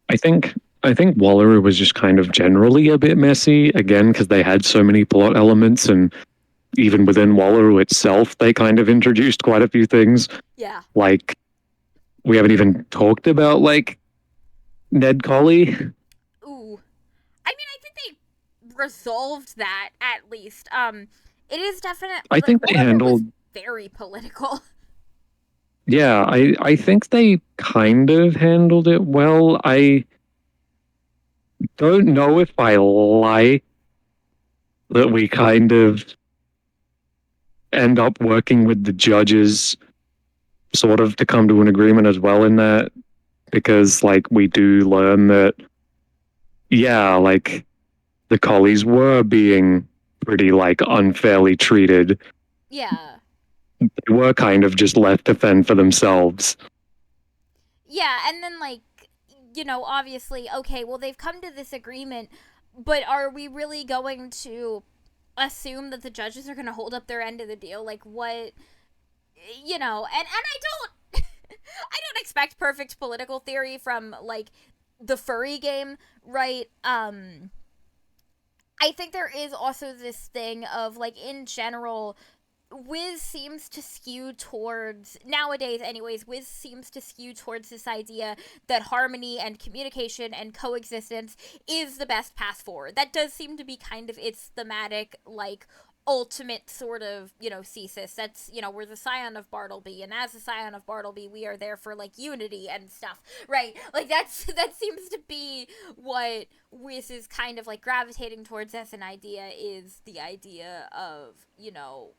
I think I think Wallaroo was just kind of generally a bit messy again because they had so many plot elements, and even within Wallaroo itself, they kind of introduced quite a few things. yeah. Like, we haven't even talked about like Ned Colley. Ooh. I mean, I think they resolved that at least. It is definitely I like think they Wallaroo was handled. very political. Yeah, I think they kind of handled it well. I don't know if I like that we kind of end up working with the judges sort of to come to an agreement as well in that, because like we do learn that, yeah, like the collies were being pretty like unfairly treated. Yeah. They were kind of just left to fend for themselves. Yeah, and then like, obviously, okay, well, they've come to this agreement, but are we really going to assume that the judges are going to hold up their end of the deal? Like, what, and I don't I don't expect perfect political theory from like the furry game, right? I think there is also this thing of like, in general, Wiz seems to skew towards, nowadays anyways, Wiz seems to skew towards this idea that harmony and communication and coexistence is the best path forward. That does seem to be kind of its thematic, like, ultimate sort of, thesis. That's, we're the scion of Bartleby, and as the scion of Bartleby, we are there for, like, unity and stuff, right? Like, that seems to be what Wiz is kind of like gravitating towards as an idea, is the idea of,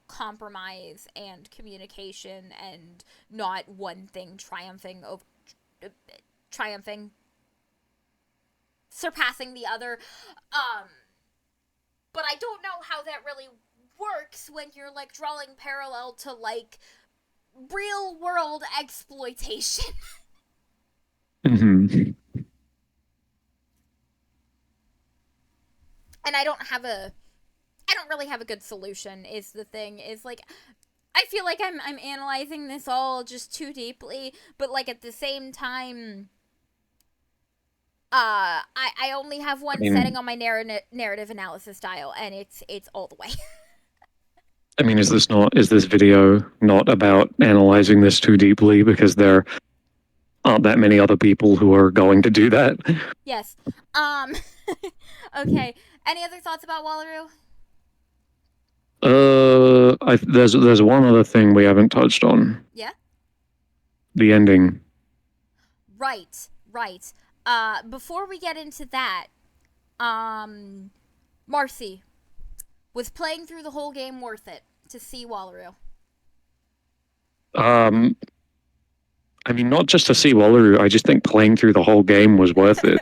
compromise and communication, and not one thing triumphing, surpassing the other. Um, but I don't know how that really works when you're like drawing parallel to like real world exploitation. Mm-hmm. and I don't really have a good solution. Is the thing is like I feel like I'm analyzing this all just too deeply, but like at the same time, I only have I one setting mean, on my narrative analysis dial, and it's all the way. is this video not about analyzing this too deeply because there aren't that many other people who are going to do that? Yes. Um. Okay. Any other thoughts about Wallaroo? There's one other thing we haven't touched on. Yeah. The ending. Right. Right. Before we get into that, Marcy, was playing through the whole game worth it to see Wallaroo? Um, I mean, not just to see Wallaroo. I just think playing through the whole game was worth it.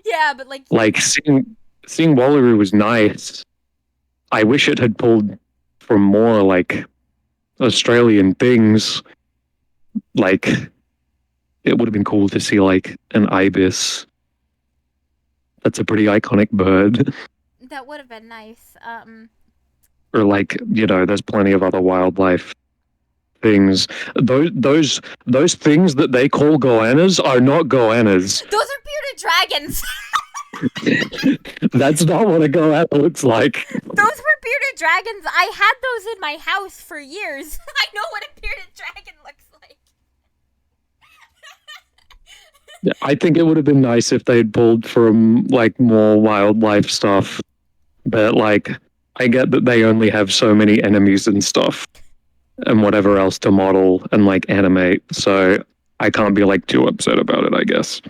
Yeah, but like Like seeing Wallaroo was nice. I wish it had pulled from more like Australian things. Like it would have been cool to see like an ibis. That's a pretty iconic bird. that would have been nice. Or like, there's plenty of other wildlife things. Those things that they call goannas are not goannas. Those are bearded dragons. That's not what a goanna looks like. Those were bearded dragons. I had those in my house for years. I know what a bearded dragon looks like. I think it would have been nice if they'd pulled from like more wildlife stuff. But like I get that they only have so many enemies and stuff and whatever else to model and like animate. So I can't be like too upset about it, I guess.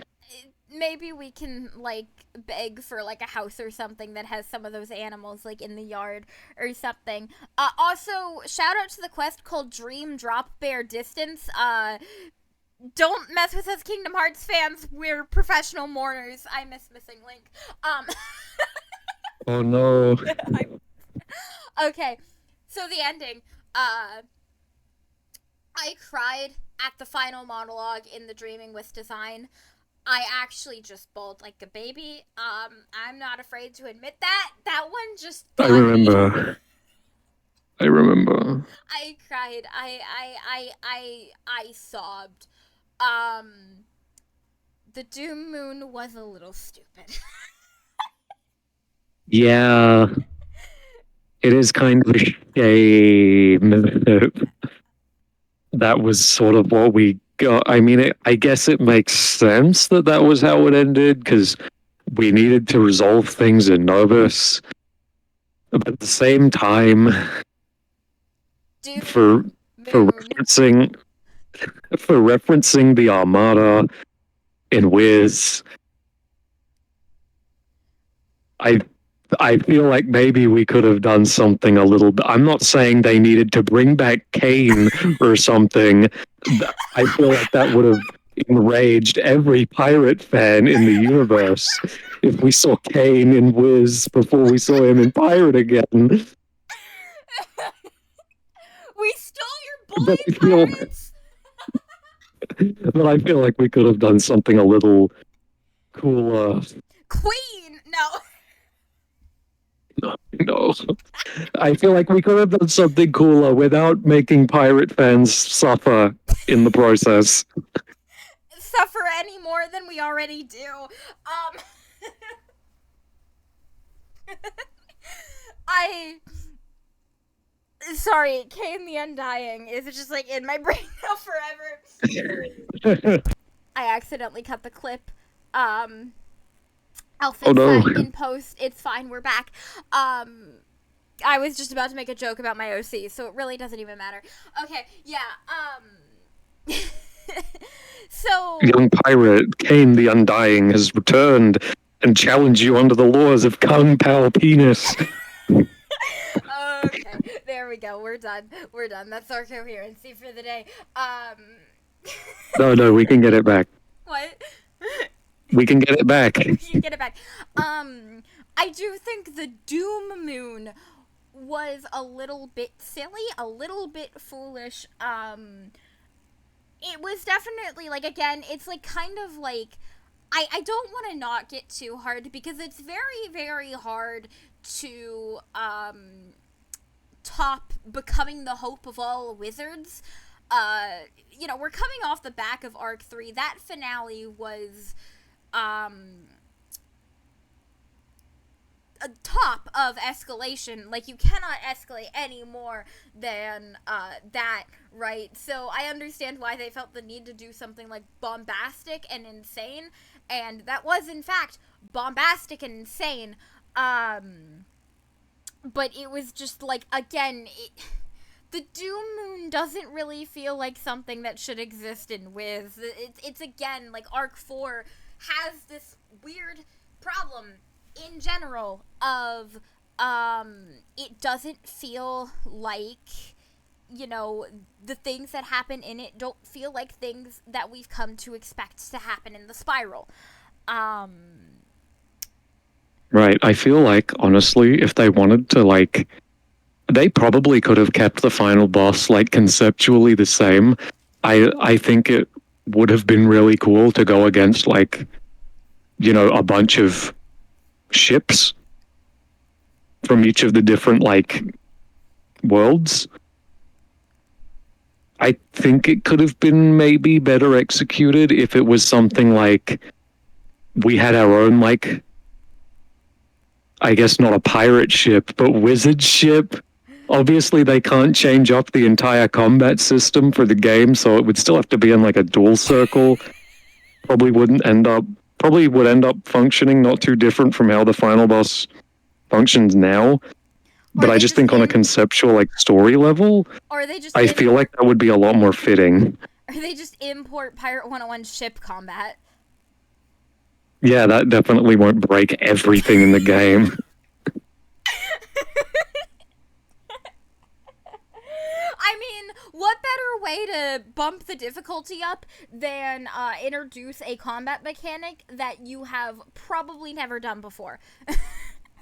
Maybe we can like beg for like a house or something that has some of those animals like in the yard or something. Also, shout out to the quest called Dream Drop Bear Distance. Don't mess with us Kingdom Hearts fans. We're professional mourners. I miss Missing Link. Oh no. Okay. So the ending. I cried at the final monologue in the Dreaming with Design. I actually just bawled like a baby. I'm not afraid to admit that. That one just got I remember. me. I remember. I cried. I sobbed. The Doom Moon was a little stupid. Yeah. It is kind of a shame. That was sort of what we got. I mean, I guess it makes sense that that was how it ended because we needed to resolve things in Novus. But at the same time, Doom for Moon. referencing the Armada in Wiz, I feel like maybe we could have done something a little bit. I'm not saying they needed to bring back Kane or something. I feel like that would have enraged every pirate fan in the universe if we saw Kane in Wiz before we saw him in Pirate again. We stole your boy, pirates! But I feel like we could have done something a little cooler. Queen! No. No. I feel like we could have done something cooler without making pirate fans suffer in the process. Suffer any more than we already do. Sorry, Kane the Undying is just like in my brain now forever. I accidentally cut the clip. I'll fix that in post. It's fine, we're back. I was just about to make a joke about my OC, so it really doesn't even matter. Okay, yeah, so... Young pirate, Kane the Undying, has returned and challenged you under the laws of Kung Pao Penis. Okay, there we go. We're done. That's our coherency for the day. No, we can get it back. What? We can get it back. We can get it back. I do think the Doom Moon was a little bit silly, a little bit foolish. It was definitely, like, again, it's, like, kind of, like, I don't want to knock it too hard because it's very, very hard to top becoming the hope of all wizards. We're coming off the back of Arc 3. That finale was a top of escalation. Like, you cannot escalate any more than that, right? So I understand why they felt the need to do something like bombastic and insane, and that was in fact bombastic and insane. But it was just like, again, the Doom Moon doesn't really feel like something that should exist in Wiz. It's again, like, Arc 4 has this weird problem in general of it doesn't feel like, the things that happen in it don't feel like things that we've come to expect to happen in the Spiral. Right. I feel like, honestly, if they wanted to, like, they probably could have kept the final boss, like, conceptually the same. I think it would have been really cool to go against, like, a bunch of ships from each of the different, like, worlds. I think it could have been maybe better executed if it was something like we had our own, like, I guess not a pirate ship, but wizard ship. Obviously, they can't change up the entire combat system for the game, so it would still have to be in like a dual circle. Probably would end up functioning not too different from how the final boss functions now. But I just think on a conceptual, like, story level, I feel like that would be a lot more fitting. Or they just import Pirate 101's ship combat. Yeah, that definitely won't break everything in the game. I mean, what better way to bump the difficulty up than introduce a combat mechanic that you have probably never done before?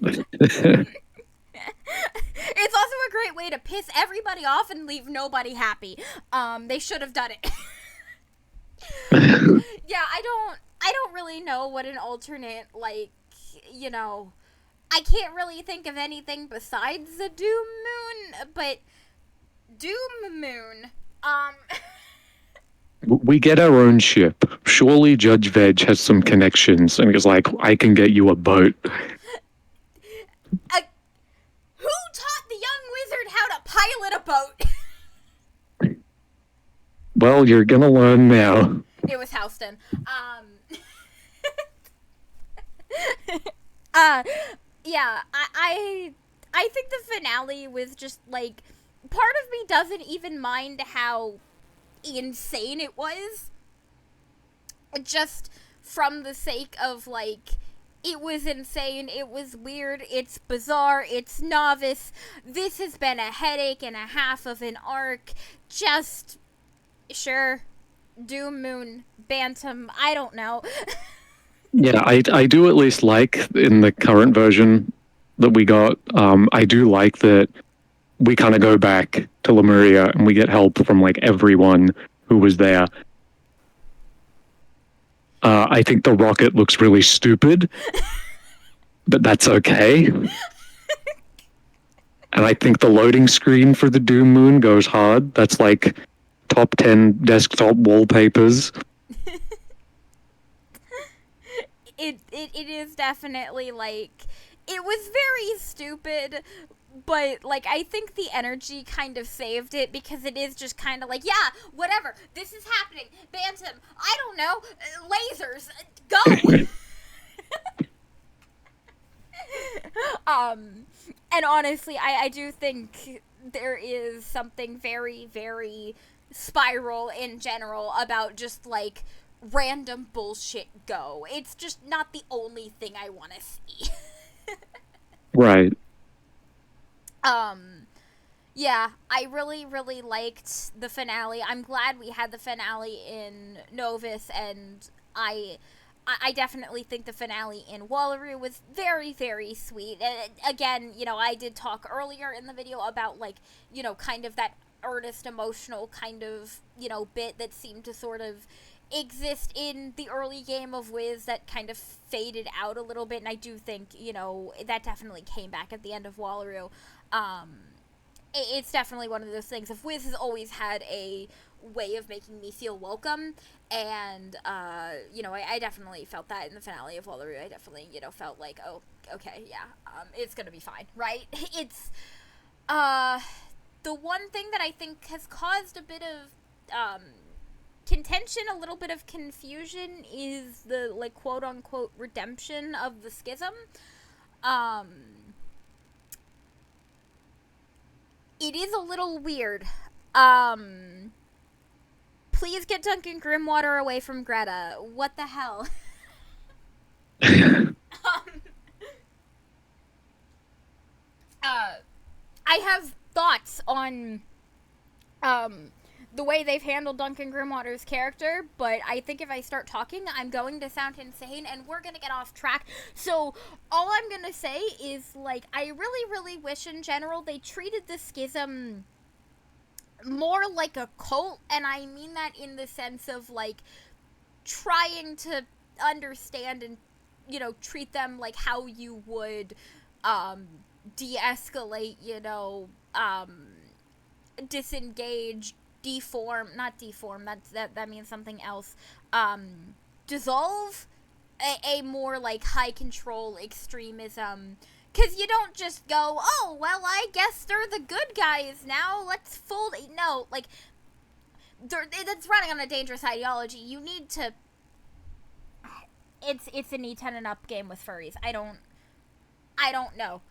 It's also a great way to piss everybody off and leave nobody happy. They should have done it. Yeah, I don't really know what an alternate, like, I can't really think of anything besides the Doom Moon, but Doom Moon, We get our own ship. Surely Judge Veg has some connections, and he's like, I can get you a boat. Who taught the young wizard how to pilot a boat? Well, you're gonna learn now. It was Houston. Yeah, I think the finale was just, like, part of me doesn't even mind how insane it was. Just from the sake of, like, it was insane, it was weird, it's bizarre, it's novice. This has been a headache and a half of an arc. Just, sure, Doom Moon, Bantam, I don't know. Yeah, I do at least like in the current version that we got, I do like that we kind of go back to Lemuria and we get help from, like, everyone who was there. I think the rocket looks really stupid, but that's okay. And I think the loading screen for the Doom Moon goes hard. That's like top 10 desktop wallpapers. It is definitely, like, it was very stupid, but, like, I think the energy kind of saved it because it is just kind of like, yeah, whatever, this is happening, Bantam, I don't know, lasers, go! And honestly, I do think there is something very, very Spiral in general about just, like, random bullshit go. It's just not the only thing I want to see. Right. Yeah, I really, really liked the finale. I'm glad we had the finale in Novus, and I definitely think the finale in Wallaroo was very, very sweet. And again, I did talk earlier in the video about, like, kind of that earnest, emotional kind of, bit that seemed to sort of exist in the early game of Wiz that kind of faded out a little bit, and I do think, that definitely came back at the end of Wallaroo. It's definitely one of those things. If Wiz has always had a way of making me feel welcome, and I definitely felt that in the finale of Wallaroo. I definitely felt like, oh, okay, yeah, it's gonna be fine, right? It's the one thing that I think has caused a bit of contention, a little bit of confusion, is the, like, quote unquote redemption of the schism. It is a little weird. Please get Duncan Grimwater away from Greta. What the hell? I have thoughts on the way they've handled Duncan Grimwater's character, but I think if I start talking, I'm going to sound insane, and we're gonna get off track. So all I'm gonna say is, like, I really, really wish in general they treated the schism more like a cult, and I mean that in the sense of, like, trying to understand and treat them like how you would de-escalate, disengage, not deform, that means something else, dissolve a more, like, high control extremism. Because you don't just go, oh, well, I guess they're the good guys now, let's fold. No, like, that's running on a dangerous ideology. You need to. It's an E10 and up game with furries. I don't know.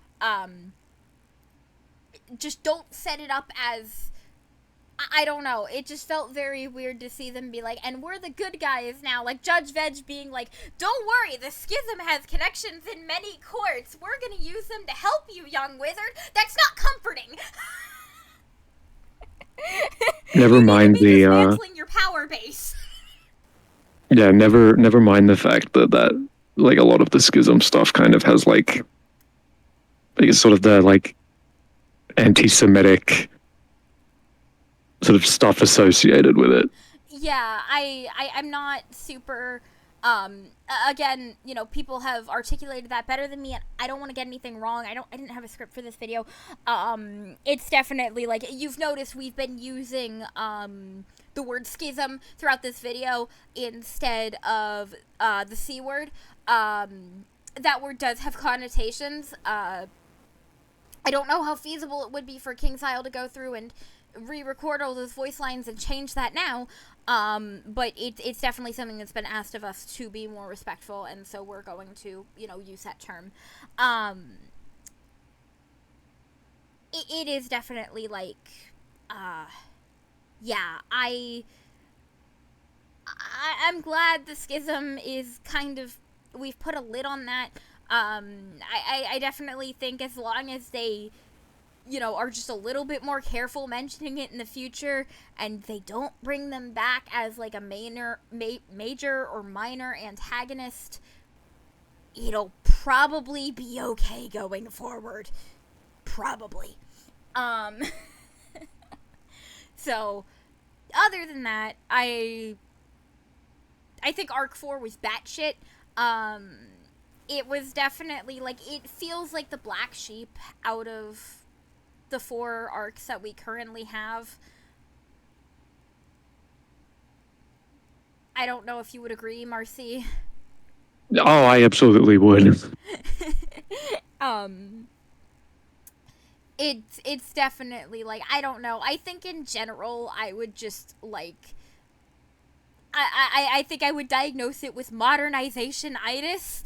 Just don't set it up as. I don't know. It just felt very weird to see them be like, and we're the good guys now. Like, Judge Veg being like, don't worry, the schism has connections in many courts. We're gonna use them to help you, young wizard. That's not comforting. Never mind the dismantling your power base. Yeah, never mind the fact that like a lot of the schism stuff kind of has like sort of the like anti-Semitic sort of stuff associated with it. Yeah, I'm not super. Again, people have articulated that better than me, and I don't want to get anything wrong. I didn't have a script for this video. It's definitely, like, you've noticed we've been using the word schism throughout this video instead of the C word. That word does have connotations. I don't know how feasible it would be for Khrysalis to go through and re-record all those voice lines and change that now, but it's definitely something that's been asked of us to be more respectful, and so we're going to use that term. It is definitely like yeah, I'm glad the schism is kind of, we've put a lid on that. I definitely think as long as they are just a little bit more careful mentioning it in the future, and they don't bring them back as, like, a major or minor antagonist, it'll probably be okay going forward. Probably. So, other than that, I think Arc 4 was batshit. It was definitely, like, it feels like the black sheep out of the 4 arcs that we currently have. I don't know if you would agree, Marcy. Oh, I absolutely would. It's definitely, like, I don't know. I think in general I would just, like, I think I would diagnose it with modernization-itis.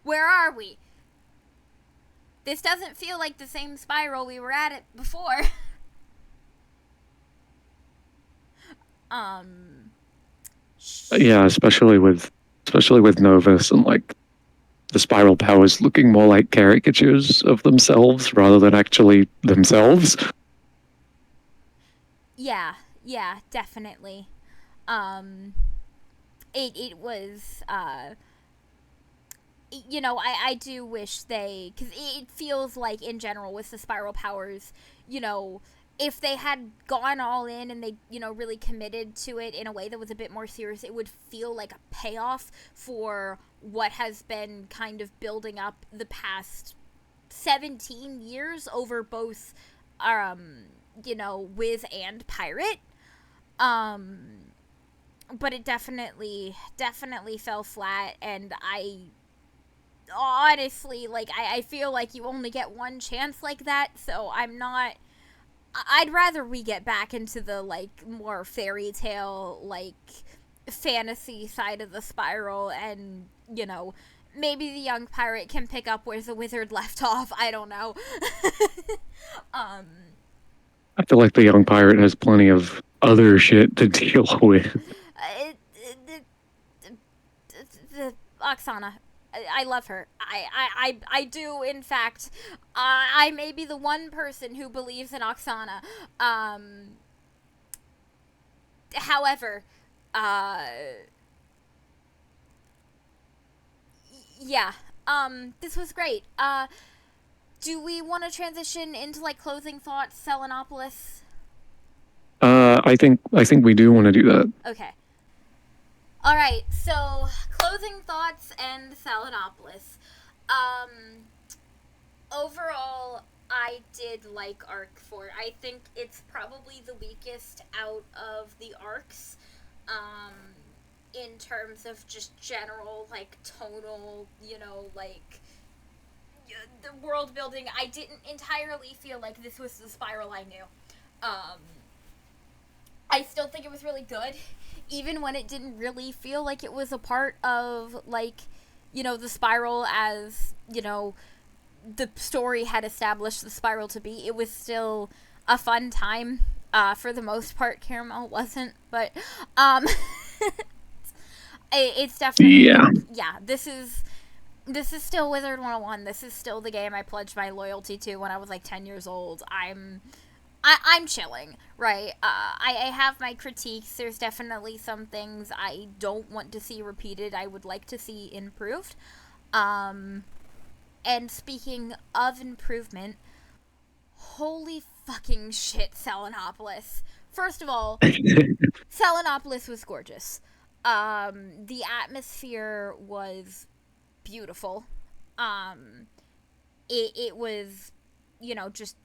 Where are we? This doesn't feel like the same spiral we were at it before. Yeah, especially with Novus and, like, the spiral powers looking more like caricatures of themselves rather than actually themselves. Yeah, definitely. It was, I do wish they, because it feels like in general with the spiral powers, if they had gone all in and they, really committed to it in a way that was a bit more serious, it would feel like a payoff for what has been kind of building up the past 17 years over both, Wiz and Pirate. But it definitely fell flat, and I honestly, I feel like you only get one chance like that, so I'd rather we get back into the, more fairy tale, fantasy side of the spiral, and, maybe the young pirate can pick up where the wizard left off. I don't know. I feel like the young pirate has plenty of other shit to deal with. Oksana. I love her. I do, in fact. I may be the one person who believes in Oksana. However, yeah. This was great. Do we want to transition into, closing thoughts, Selenopolis? I think we do want to do that. Okay. Alright, so closing thoughts and Selenopolis. Overall, I did like Arc 4. I think it's probably the weakest out of the arcs, in terms of just general, tonal, the world building. I didn't entirely feel like this was the spiral I knew. I still think it was really good, even when it didn't really feel like it was a part of, the spiral as, the story had established the spiral to be. It was still a fun time. For the most part, Caramel wasn't, but, it's definitely, yeah, this is still Wizard101. This is still the game I pledged my loyalty to when I was 10 years old. I'm chilling, right? I have my critiques. There's definitely some things I don't want to see repeated. I would like to see improved. And speaking of improvement, holy fucking shit, Selenopolis. First of all, Selenopolis was gorgeous. The atmosphere was beautiful. It was, just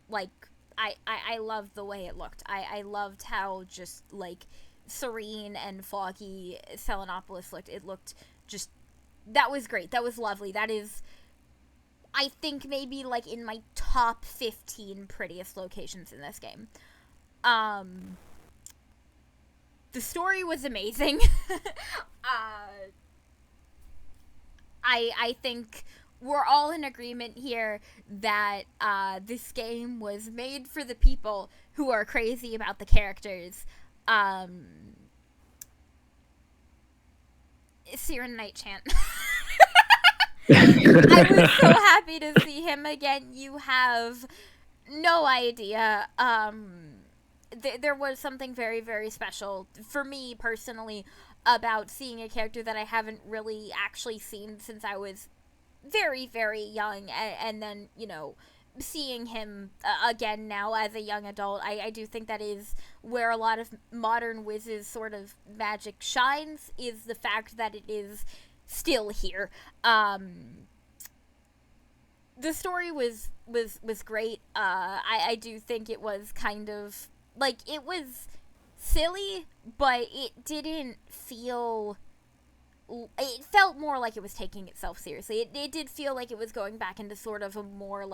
I loved the way it looked. I loved how just serene and foggy Selenopolis looked. It looked just, that was great. That was lovely. That is, I think, maybe in my top 15 prettiest locations in this game. The story was amazing. I think we're all in agreement here that this game was made for the people who are crazy about the characters. Siren Night Chant. I was so happy to see him again. You have no idea. There was something very, very special for me personally about seeing a character that I haven't really actually seen since I was very, very young, and then, seeing him again now as a young adult. I do think that is where a lot of modern Wiz's sort of magic shines, is the fact that it is still here. The story was great. I do think it was kind of, it was silly, but it didn't feel, it felt more like it was taking itself seriously. It did feel like it was going back into sort of a more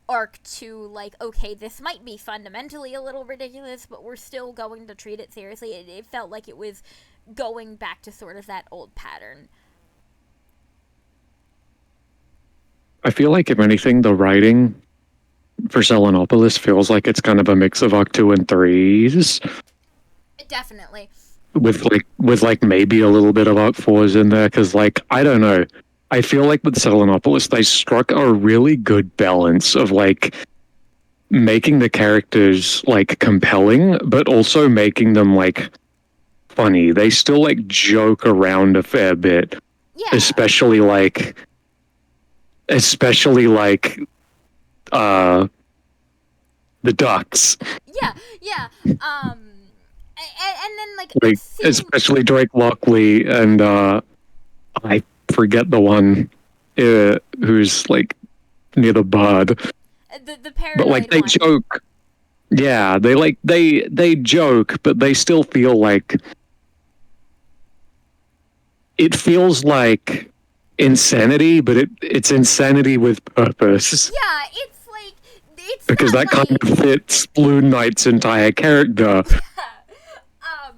arc to okay, this might be fundamentally a little ridiculous, but we're still going to treat it seriously. It felt like it was going back to sort of that old pattern. I feel like, if anything, the writing for Selenopolis feels like it's kind of a mix of Arc 2 and 3's. Definitely. With maybe a little bit of Arc 4's in there, because I don't know. I feel like with Selenopolis, they struck a really good balance of making the characters compelling, but also making them funny. They still joke around a fair bit. Yeah. Especially the ducks. Yeah. And then like Like, seeing especially Drake Lockley and I forget the one who's like near the bud. the But like paranoid they one. joke. Yeah, they joke, but they still feel like it feels like insanity, but it's insanity with purpose. Yeah, it's Because not that kind like of fits Blue Knight's entire character. um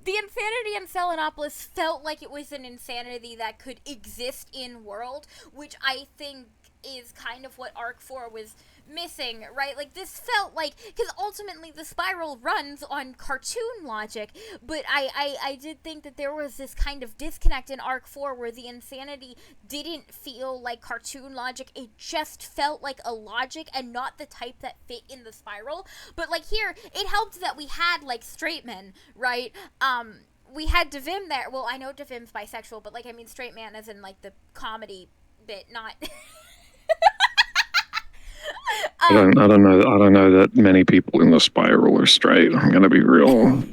the insanity in Selenopolis felt like it was an insanity that could exist in world, which I think is kind of what Arc 4 was missing, right? Like, this felt like, because ultimately the spiral runs on cartoon logic, but I did think that there was this kind of disconnect in Arc 4 where the insanity didn't feel like cartoon logic, it just felt like a logic and not the type that fit in the spiral. But like here, it helped that we had like straight men, right? We had Devim there. Well, I know Devim's bisexual, but like I mean straight man as in like the comedy bit, not I don't know that many people in the spiral are straight. I'm gonna be real.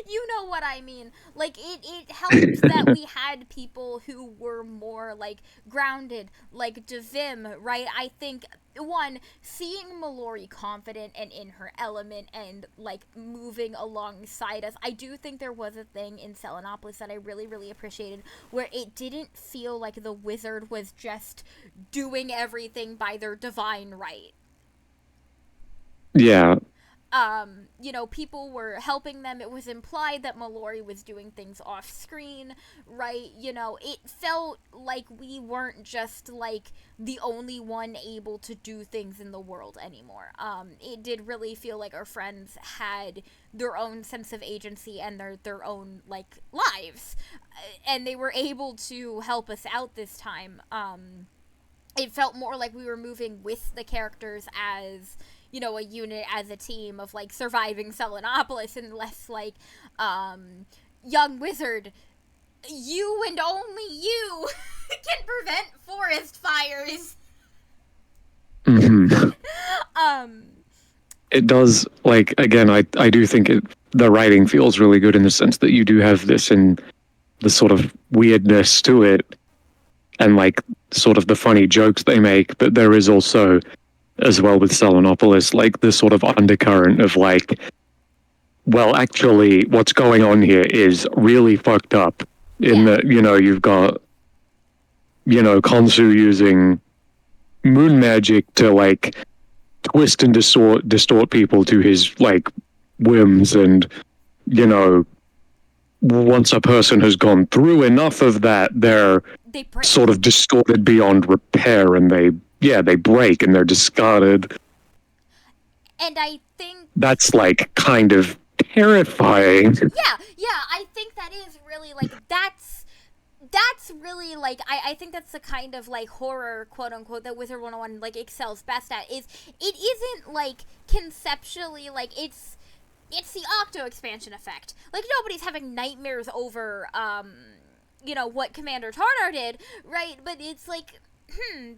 you know what I mean. Like it helped that we had people who were more like grounded, like Devim, right? I think one, seeing Mallory confident and in her element and like moving alongside us, I do think there was a thing in Selenopolis that I really, really appreciated where it didn't feel like the wizard was just doing everything by their divine right. Yeah, You know, people were helping them. It was implied that Mallory was doing things off screen, right? You know, it felt like we weren't just like the only one able to do things in the world anymore. It did really feel like our friends had their own sense of agency and their own like lives, and they were able to help us out this time. It felt more like we were moving with the characters as, you know, a unit, as a team of like surviving Selenopolis, and less like young wizard, you and only you can prevent forest fires. mm-hmm. um It does. Like again, I do think the writing feels really good in the sense that you do have this and the sort of weirdness to it, and like sort of the funny jokes they make, but there is also, as well with Selenopolis, like this sort of undercurrent of like, well, actually, what's going on here is really fucked up. In yeah, that, you know, you've got, you know, Khonsu using moon magic to like twist and distort people to his like whims, and you know, once a person has gone through enough of that, they're they break. sort of distorted beyond repair, and they break and they're discarded. And I think That's like kind of terrifying. yeah, I think that is really like that's really like I think that's the kind of like horror, quote unquote, that Wizard 101 like excels best at. Is it isn't like conceptually like it's the Octo expansion effect. Like nobody's having nightmares over you know what Commander Tartar did, right? But it's like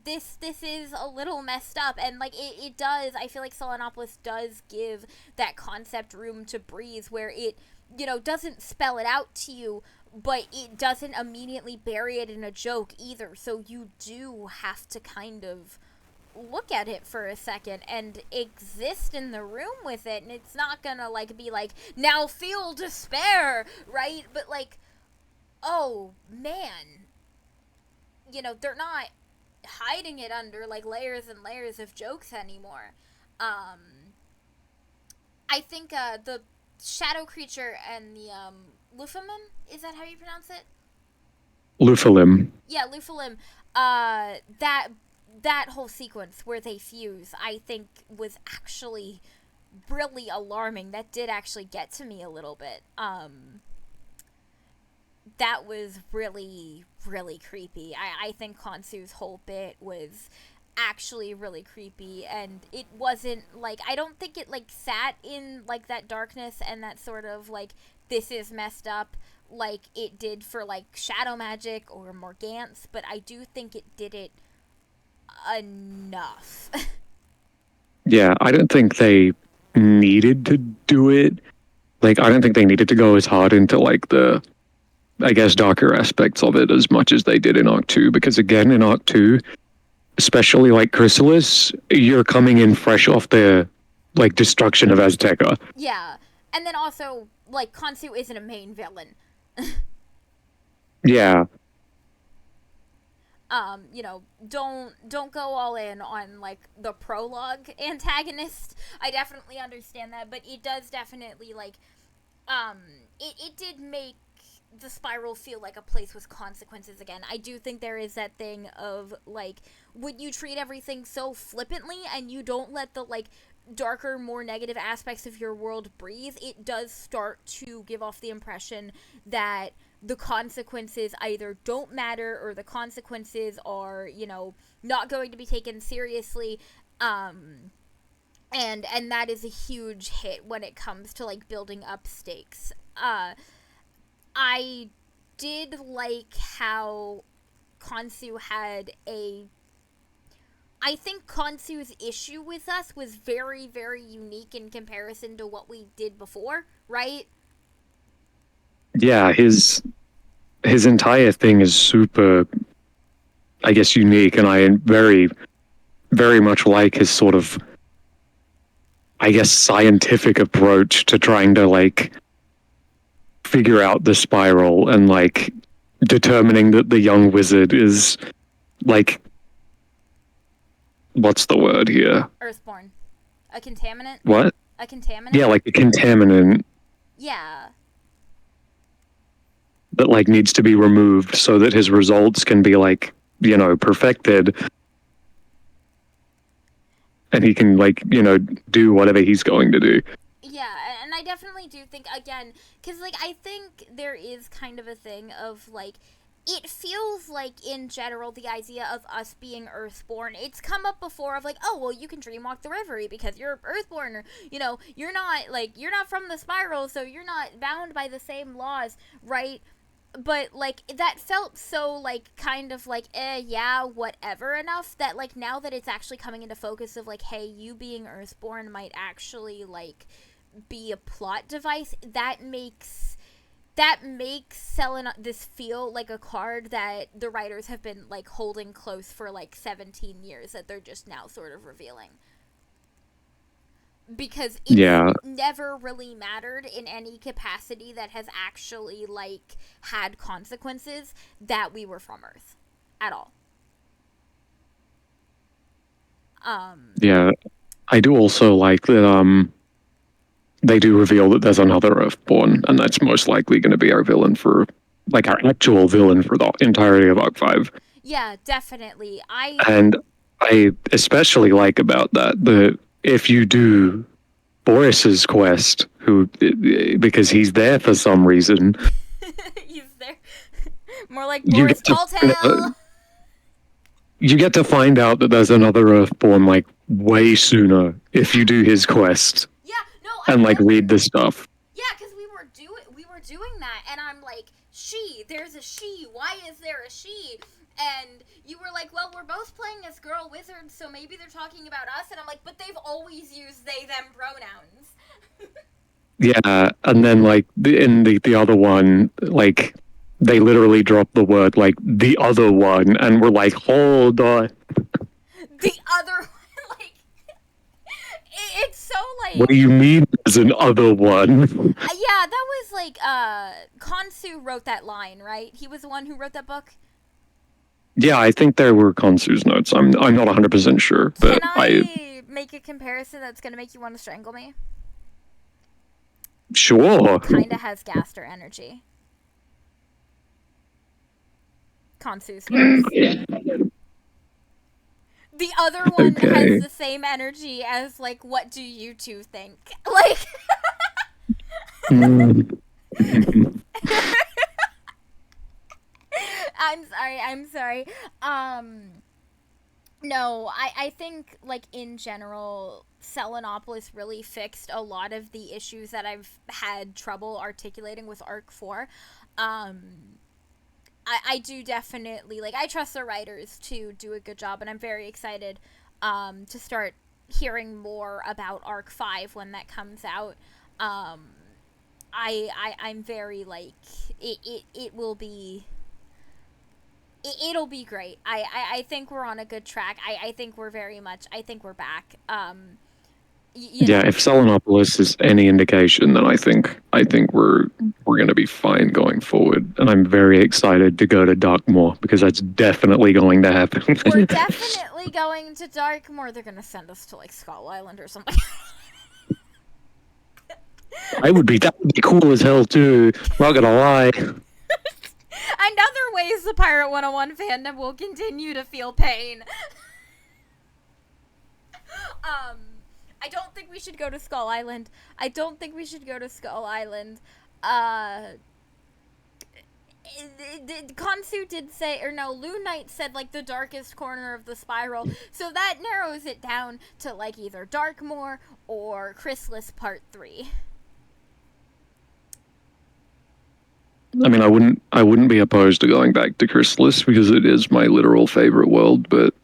this is a little messed up, and like it does, I feel like Selenopolis does give that concept room to breathe, where it, you know, doesn't spell it out to you, but it doesn't immediately bury it in a joke either, so you do have to kind of look at it for a second and exist in the room with it, and it's not gonna like be like, now feel despair, right? But like, oh man, you know, they're not hiding it under like layers and layers of jokes anymore. I think the shadow creature and the Lufalim, is that how you pronounce it? Lufalim. Yeah, Lufalim. That whole sequence where they fuse, I think, was actually really alarming. That did actually get to me a little bit. That was really, really creepy. I think Khonsu's whole bit was actually really creepy, and it wasn't like, I don't think it like sat in like that darkness and that sort of like, this is messed up, like it did for like Shadow Magic or Morgantz, but I do think it did it enough. Yeah, I don't think they needed to do it. Like, I don't think they needed to go as hard into like the, I guess, darker aspects of it as much as they did in Arc 2. Because again, in Arc 2, especially like Khrysalis, you're coming in fresh off the like destruction of Azteca. Yeah. And then also, like, Khonsu isn't a main villain. Yeah, You know, don't go all in on like the prologue antagonist. I definitely understand that, but it does definitely like um it did make the spiral feel like a place with consequences again. I do think there is that thing of like when you treat everything so flippantly and you don't let the like darker, more negative aspects of your world breathe, it does start to give off the impression that the consequences either don't matter or the consequences are, you know, not going to be taken seriously. Um, and that is a huge hit when it comes to like building up stakes. I did like how Khonsu had a I think Khonsu's issue with us was very, very unique in comparison to what we did before, right? yeah, his entire thing is super, I guess, unique, and I very, very much like his sort of, I guess, scientific approach to trying to like figure out the spiral and like determining that the young wizard is like, what's the word here? Earthborn. A contaminant? What? A contaminant? Yeah, like a contaminant Yeah. that like needs to be removed so that his results can be like, you know, perfected, and he can like, you know, do whatever he's going to do. Yeah, and I definitely do think, again, because, like, I think there is kind of a thing of, like, it feels like in general the idea of us being earthborn, it's come up before of like, oh well, you can dreamwalk the reverie because you're earthborn, or you know, you're not from the spiral, so you're not bound by the same laws, right? But like that felt so like kind of like yeah, whatever enough that like now that it's actually coming into focus of like, hey, you being earthborn might actually like be a plot device, that makes selling this feel like a card that the writers have been like holding close for like 17 years that they're just now sort of revealing, because it's Yeah, never really mattered in any capacity that has actually like had consequences that we were from Earth at all. um yeah. I do also like that they do reveal that there's another Earthborn, and that's most likely going to be our villain for, like, our actual villain for the entirety of Arc 5. yeah, definitely. I And I especially like about that if you do Boris's quest, who, because he's there for some reason, he's there. More like you Boris get to find out, Talltail. you get to find out that there's another Earthborn like way sooner if you do his quest Yeah, no, I and like read remember. the stuff. Yeah, because we were doing that, and I'm like, she. There's a she. Why is there a she? And you were like, well, we're both playing as girl wizards, so maybe they're talking about us. And I'm like, but they've always used they them pronouns. Yeah, and then like in the other one, like they literally dropped the word like the other one, and we're like, hold on, The other one, like, it's so what like, do you mean there's an other one? yeah, that was like, Konsu wrote that line, right? He was the one who wrote that book. Yeah, I think there were Konsu's notes. I'm not 100% sure, Can but I I make a comparison that's gonna make you want to strangle me? sure. Kinda has Gaster energy. Konsu's notes. The other one has Okay. the same energy as like, what do you two think? Like, Mm. I'm sorry. Um no, I think like in general Selenopolis really fixed a lot of the issues that I've had trouble articulating with Arc 4. Um I do definitely like, I trust the writers to do a good job, and I'm very excited to start hearing more about Arc 5 when that comes out. I'm very like it will be it'll be great. I think we're on a good track. I think we're very much I think we're back. Yeah, if Selenopolis is any indication, then I think we're gonna be fine going forward. And I'm very excited to go to Darkmoor because that's definitely going to happen. We're definitely going to Darkmoor. They're gonna send us to like Skull Island or something. that would be cool as hell too. Not gonna lie. Another ways the Pirate 101 fandom will continue to feel pain. I don't think we should go to Skull Island. Konsu did say, or no, Loon Knight said like the darkest corner of the spiral, so that narrows it down to like either Darkmoor or Khrysalis Part 3. I mean, I wouldn't be opposed to going back to Khrysalis because it is my literal favorite world, but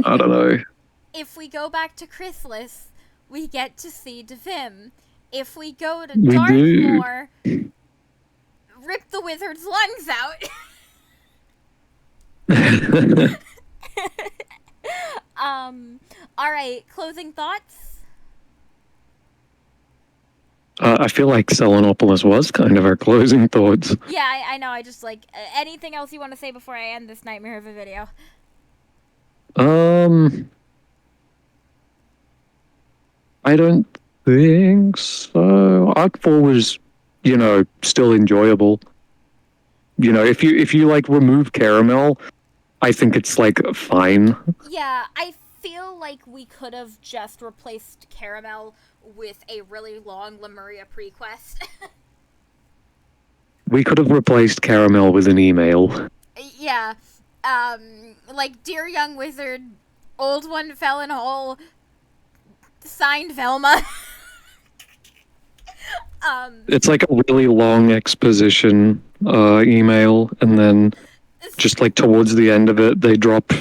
I don't know. If we go back to Khrysalis, we get to see Devim. If we go to Darkmoor, rip the wizard's lungs out. All right, closing thoughts? I feel like Selenopolis was kind of our closing thoughts. Yeah, I know. I just like anything else you want to say before I end this nightmare of a video? I don't think so. Arc 4 was, still enjoyable. If you like remove Caramel, I think it's like fine. Yeah, I feel like we could have just replaced Caramel with a really long Lemuria prequest. We could have replaced Caramel with an email. Yeah. Like, Dear Young Wizard, Old One Fell in Hole, signed Velma. It's like a really long exposition email, and then just like towards the end of it, they drop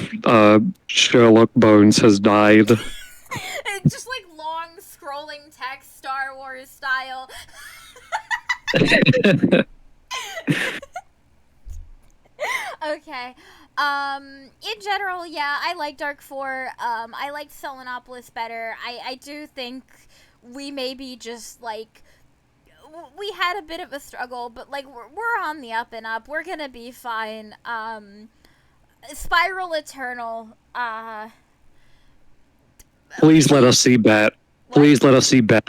Sherlock Bones has died. Just like long scrolling text, Star Wars style. Okay. In general, yeah, I like Dark 4. I liked Selenopolis better. I do think we maybe just like we had a bit of a struggle, but like we're on the up and up. We're gonna be fine. Spiral Eternal. Please let us see Bat. Please let us see Bat.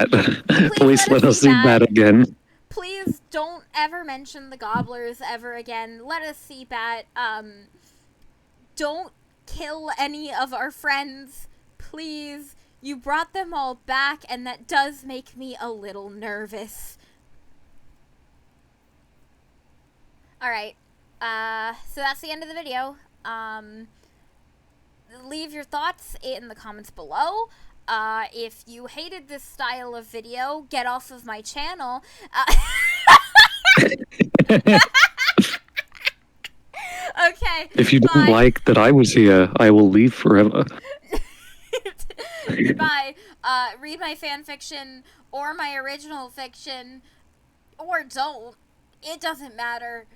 Please let us see Bat again. Please don't ever mention the Gobblers ever again. Let us see Bat. Don't kill any of our friends. Please. You brought them all back, and that does make me a little nervous. Alright. So that's the end of the video. Leave your thoughts in the comments below. If you hated this style of video, get off of my channel. Okay. If you don't like that I was here, I will leave forever. Bye. Read my fan fiction or my original fiction, or don't. It doesn't matter.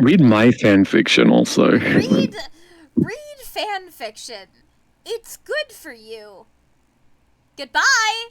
Read my fan fiction also. Read fan fiction. It's good for you. Goodbye.